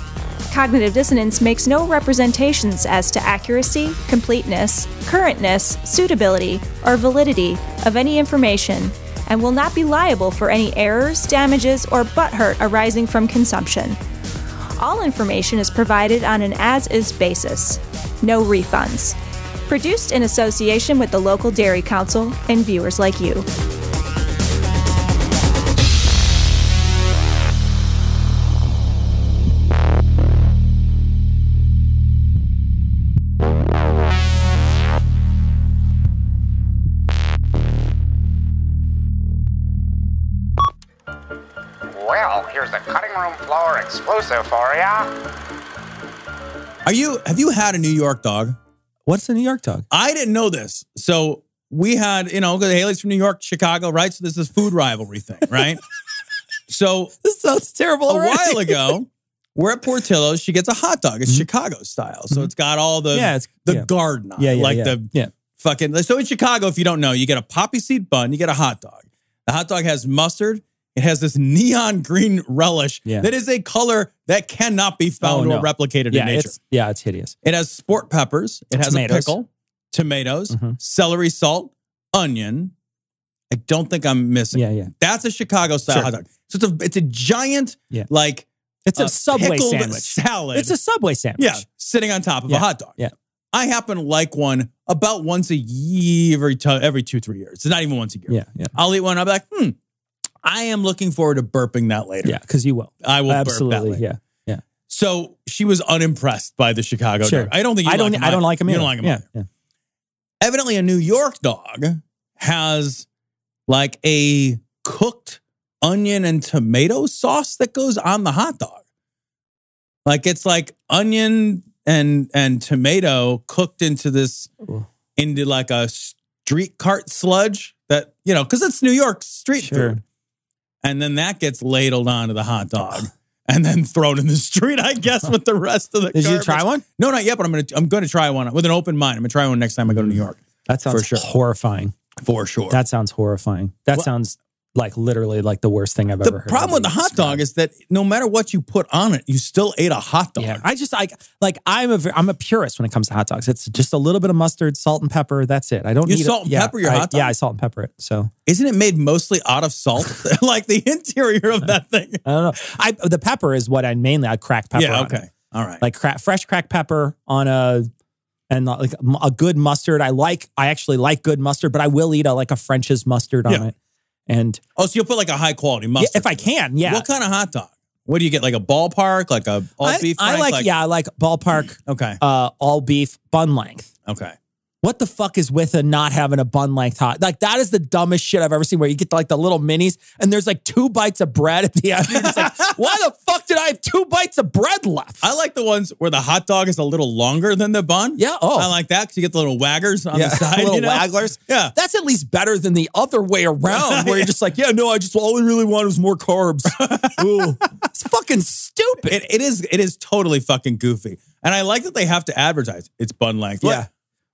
Cognitive Dissonance makes no representations as to accuracy, completeness, currentness, suitability, or validity of any information, and will not be liable for any errors, damages, or butthurt arising from consumption. All information is provided on an as-is basis. No refunds. Produced in association with the local Dairy Council and viewers like you. Well, here's the cutting room floor exclusive for ya. Have you had a New York dog? What's a New York dog? I didn't know this. So we had, because Haley's from New York, Chicago, right? So there's this food rivalry thing, right? So this sounds terrible already. A while ago, we're at Portillo's. She gets a hot dog. It's Chicago style. So it's got all the garden on it. Fucking. So in Chicago, if you don't know, you get a poppy seed bun, you get a hot dog. The hot dog has mustard. It has this neon green relish that is a color that cannot be found or replicated in nature. It's hideous. It has sport peppers. It has tomatoes. A pickle, tomatoes, celery salt, onion. I don't think I'm missing. That's a Chicago style hot dog. So it's a giant, it's a Subway sandwich salad. It's a Subway sandwich. Yeah, sitting on top of a hot dog. Yeah. I happen to like one about once a year, every 2-3 years. It's not even once a year. Yeah. I'll eat one. I'll be like, I am looking forward to burping that later. Yeah, because you will. I will absolutely. burp that later. Yeah. So she was unimpressed by the Chicago dog. I don't think you like him. I don't like him either. You don't like him either. Yeah. Evidently, a New York dog has like a cooked onion and tomato sauce that goes on the hot dog. Like it's like onion and tomato cooked into like a street cart sludge that, because it's New York street food. And then that gets ladled onto the hot dog and then thrown in the street, I guess, with the rest of the Did garbage. you try one? No, not yet, but I'm going to try one with an open mind. I'm going to try one next time I go to New York. That sounds horrifying. For sure. That sounds horrifying. That sounds like literally like the worst thing I've ever heard. The problem with the hot dog is that no matter what you put on it, you still ate a hot dog. Yeah, I'm a purist when it comes to hot dogs. It's just a little bit of mustard, salt and pepper. That's it. I don't need salt and pepper your hot dog? Yeah, I salt and pepper it. So isn't it made mostly out of salt? Like the interior of that thing. I don't know. The pepper is what I crack pepper. Yeah, on okay. it. All right. Like fresh cracked pepper on like a good mustard. I actually like good mustard, but I will eat a French's mustard on it. And so you'll put like a high quality mustard if I can. Yeah. What kind of hot dog? What do you get? Like a ballpark, like a all beef? I like ballpark. Okay. All beef bun length. Okay. What the fuck is with not having a bun length hot? Like that is the dumbest shit I've ever seen. Where you get like the little minis and there's like 2 bites of bread at the end. You're just like, why the fuck did I have 2 bites of bread left? I like the ones where the hot dog is a little longer than the bun. Yeah. Oh, I like that because you get the little waggers on the side. Little wagglers. Yeah. That's at least better than the other way around where you're just like, all I really wanted was more carbs. Ooh, it's fucking stupid. It is totally fucking goofy. And I like that they have to advertise it's bun length. Yeah.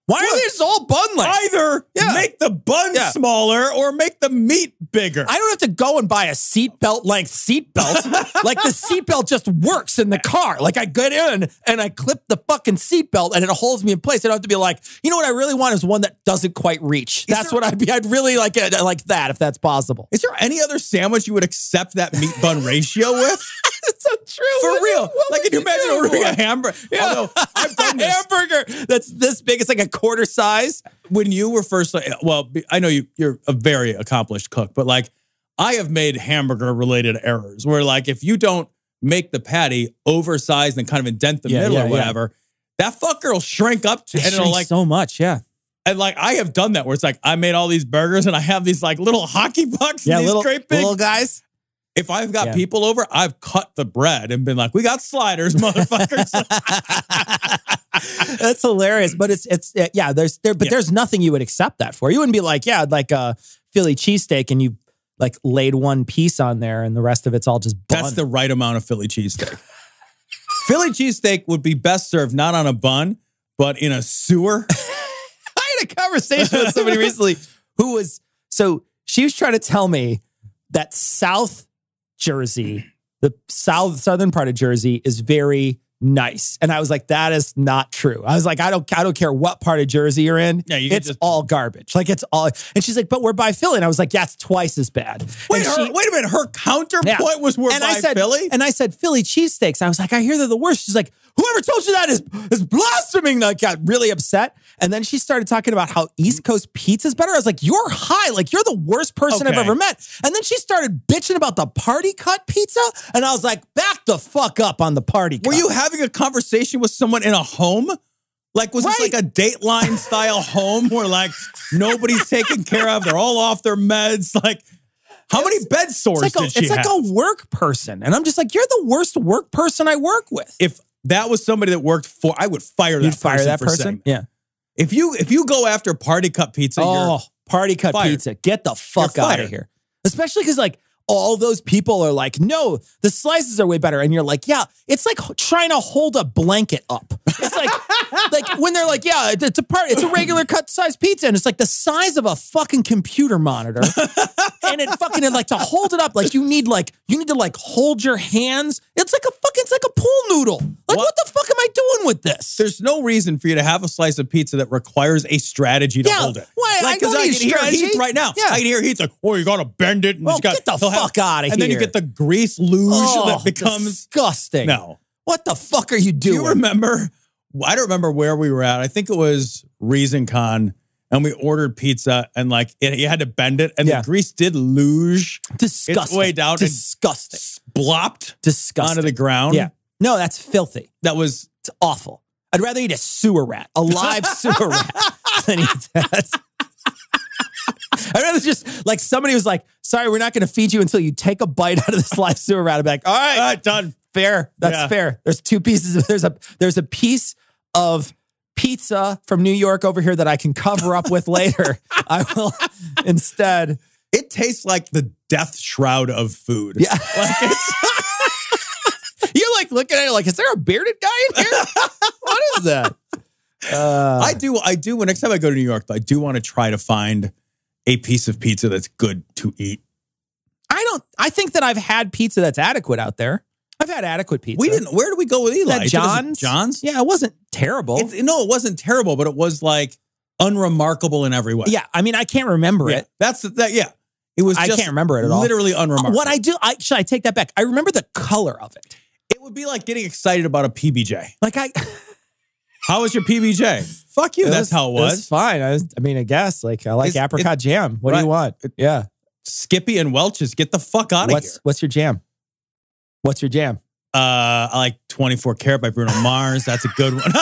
Why are these all bun length? Either make the bun smaller or make the meat bigger. I don't have to go and buy a seatbelt length seatbelt. Like the seatbelt just works in the car. Like I get in and I clip the fucking seatbelt and it holds me in place. I don't have to be like, what I really want is one that doesn't quite reach. I'd really like that if that's possible. Is there any other sandwich you would accept that meat bun ratio with? It's so true. For real. Like, can you imagine ordering a hamburger? Yeah. Although I've done this. Hamburger that's this big. It's like a quarter size. When you were first, I know you're a very accomplished cook, but like I have made hamburger related errors where like if you don't make the patty oversized and kind of indent the middle or whatever, that fucker will shrink up to and it'll like so much. Yeah. And like I have done that where it's like I made all these burgers and I have these like little hockey pucks and these great big little guys. If I've got people over, I've cut the bread and been like, we got sliders, motherfuckers. That's hilarious. But there's nothing you would accept that for. You wouldn't be like, like a Philly cheesesteak and you like laid one piece on there and the rest of it's all just bun. That's the right amount of Philly cheesesteak. Philly cheesesteak would be best served not on a bun, but in a sewer. I had a conversation with somebody recently she was trying to tell me that South Jersey, the southern part of Jersey is very nice. And I was like, that is not true. I was like, I don't care what part of Jersey you're in. Yeah, it's all garbage. Like it's all, and she's like, but we're by Philly. And I was like, yeah, it's twice as bad. Wait a minute. Her counterpoint was we're by Philly? And I said, Philly cheesesteaks. I was like, I hear they're the worst. She's like, whoever told you that is blaspheming. And I got really upset. And then she started talking about how East Coast pizza is better. I was like, you're high. Like, you're the worst person I've ever met. And then she started bitching about the party cut pizza. And I was like, back the fuck up on the party cut. Were you having a conversation with someone in a home? Like, was this like a Dateline style home where like nobody's taken care of? They're all off their meds. Like, how many bed sores did she have? It's like a work person. And I'm just like, you're the worst work person I work with. If that was somebody that worked for, I would fire that person. You'd fire that person? Yeah. If you go after party cut pizza, you're party cut fired. pizza, get the fuck out of here. Especially because like all those people are like, no, the slices are way better. And you're like, yeah, it's like trying to hold a blanket up. It's like when they're like, yeah, it's a regular cut size pizza. And it's like the size of a fucking computer monitor. And it fucking, and like to hold it up, like you need to like hold your hands. It's like a pool noodle. Like what the fuck am I doing with this? There's no reason for you to have a slice of pizza that requires a strategy to hold it. Why? Like, because I can hear Heath right now. Yeah. I can hear Heath like, you got to bend it. And get the fuck out of here. And then you get the grease luge that becomes disgusting. No. What the fuck are you doing? Do you remember? I don't remember where we were at. I think it was ReasonCon. And we ordered pizza and like you had to bend it and the grease did luge its way down. Disgusting. And splopped onto the ground. Yeah. No, that's filthy. It's awful. I'd rather eat a sewer rat, a live sewer rat, than eat that. I'd rather just, like, somebody was like, sorry, we're not going to feed you until you take a bite out of this live sewer rat. I'd be like, all right, done. Fair. That's fair. There's two pieces. There's a piece of pizza from New York over here that I can cover up with later. I will instead. It tastes like the death shroud of food. Yeah. Like it's You're like looking at it like, is there a bearded guy in here? What is that? I do. When next time I go to New York, I do want to try to find a piece of pizza that's good to eat. I think that I've had pizza that's adequate out there. I've had adequate pizza. Where did we go with Eli? That John's? John's? Yeah, it wasn't terrible. No, it wasn't terrible, but it was like unremarkable in every way. Yeah, I mean, I can't remember it. Yeah. It was. I can't remember it at all. Literally unremarkable. What I do, should I take that back? I remember the color of it. It would be like getting excited about a PBJ. How was your PBJ? Fuck you. That's how it was. It was fine. I guess. Like, I like apricot jam. What do you want? Yeah. Skippy and Welch's. Get the fuck out of here. What's your jam? What's your jam? I like 24 Karat by Bruno Mars. That's a good one.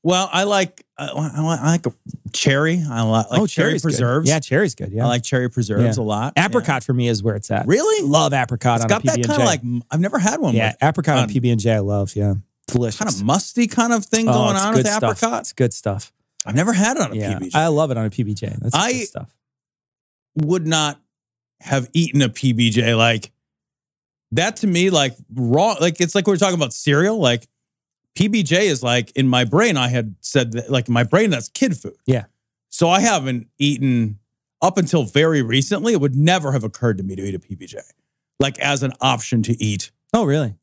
Well, I like a cherry. I like cherry preserves. Good. Yeah, cherry's good. Yeah, I like cherry preserves a lot. Apricot for me is where it's at. Really? Love apricot on a PB&J. It's got that kind of like, I've never had one. Yeah, apricot on PB&J I love. Yeah, delicious. Kind of musty kind of thing going on with apricot. It's good stuff. I've never had it on a PB&J. I love it on a PB&J. That's good stuff. Would not have eaten a PB&J like that to me, like raw. Like it's like we were talking about cereal. Like PB&J is like in my brain. I had said that, like in my brain, that's kid food. Yeah. So I haven't eaten up until very recently. It would never have occurred to me to eat a PB&J, like as an option to eat. Oh, really?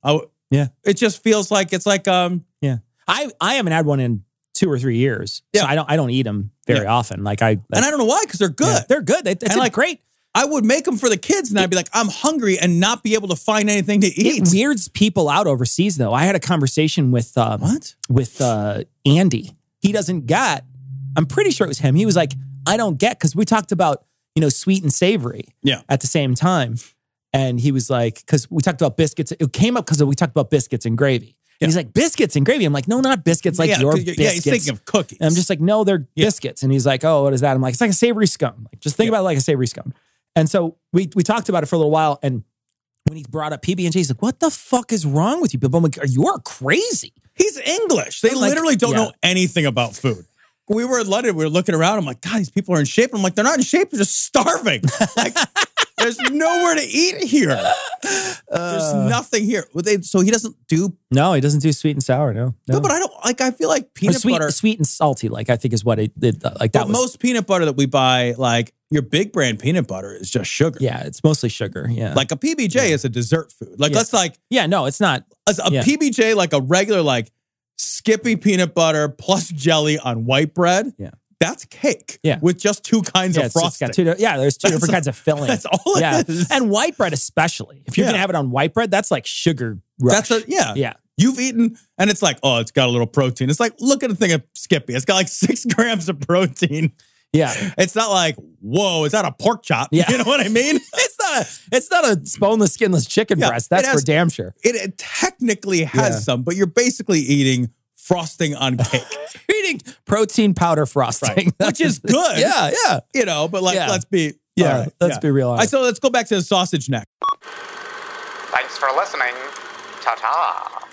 Yeah. It just feels like it's like yeah. I haven't had one in 2 or 3 years. Yeah. So I don't eat them very often. And I don't know why, because they're good. Yeah, they're good. It's like great. I would make them for the kids, and I'd be like, I'm hungry and not be able to find anything to eat. It weirds people out overseas, though. I had a conversation with Andy. He doesn't get. I'm pretty sure it was him. He was like, I don't get, because we talked about sweet and savory. Yeah. At the same time, and he was like, because we talked about biscuits. It came up because we talked about biscuits and gravy. And he's like, biscuits and gravy. I'm like, no, not biscuits like your biscuits. Yeah, he's thinking of cookies. And I'm just like, no, they're biscuits. And he's like, oh, what is that? I'm like, it's like a savory scone. Like, just think about it like a savory scone. And so we talked about it for a little while. And when he brought up PB&J, he's like, what the fuck is wrong with you people? I'm like, you are crazy. He's English. They literally don't know anything about food. We were in London. We were looking around. I'm like, God, these people are in shape. I'm like, they're not in shape. They're just starving. Like, there's nowhere to eat here. There's nothing here. So he doesn't do. No, he doesn't do sweet and sour. No, but I don't like. I feel like peanut butter, sweet and salty. Like I think is what it did. Like that. But most peanut butter that we buy, like your big brand peanut butter, is just sugar. Yeah, it's mostly sugar. Yeah, like a PB&J is a dessert food. Like that's like no, it's not a PB&J, like a regular like Skippy peanut butter plus jelly on white bread. Yeah. That's cake with just 2 kinds of frosting. There's 2 different kinds of filling. That's all it is. And white bread especially. If you're going to have it on white bread, that's like sugar rush. Yeah. You've eaten, and it's like, oh, it's got a little protein. It's like, look at a thing of Skippy. It's got like 6 grams of protein. Yeah. It's not like, whoa, is that a pork chop? Yeah. You know what I mean? It's not a boneless, skinless chicken breast. That's for damn sure. It technically has some, but you're basically eating frosting on cake. Eating protein powder frosting. Right. Which is good. Yeah. But like, let's be... let's be real honest. So let's go back to the sausage neck. Thanks for listening. Ta-ta.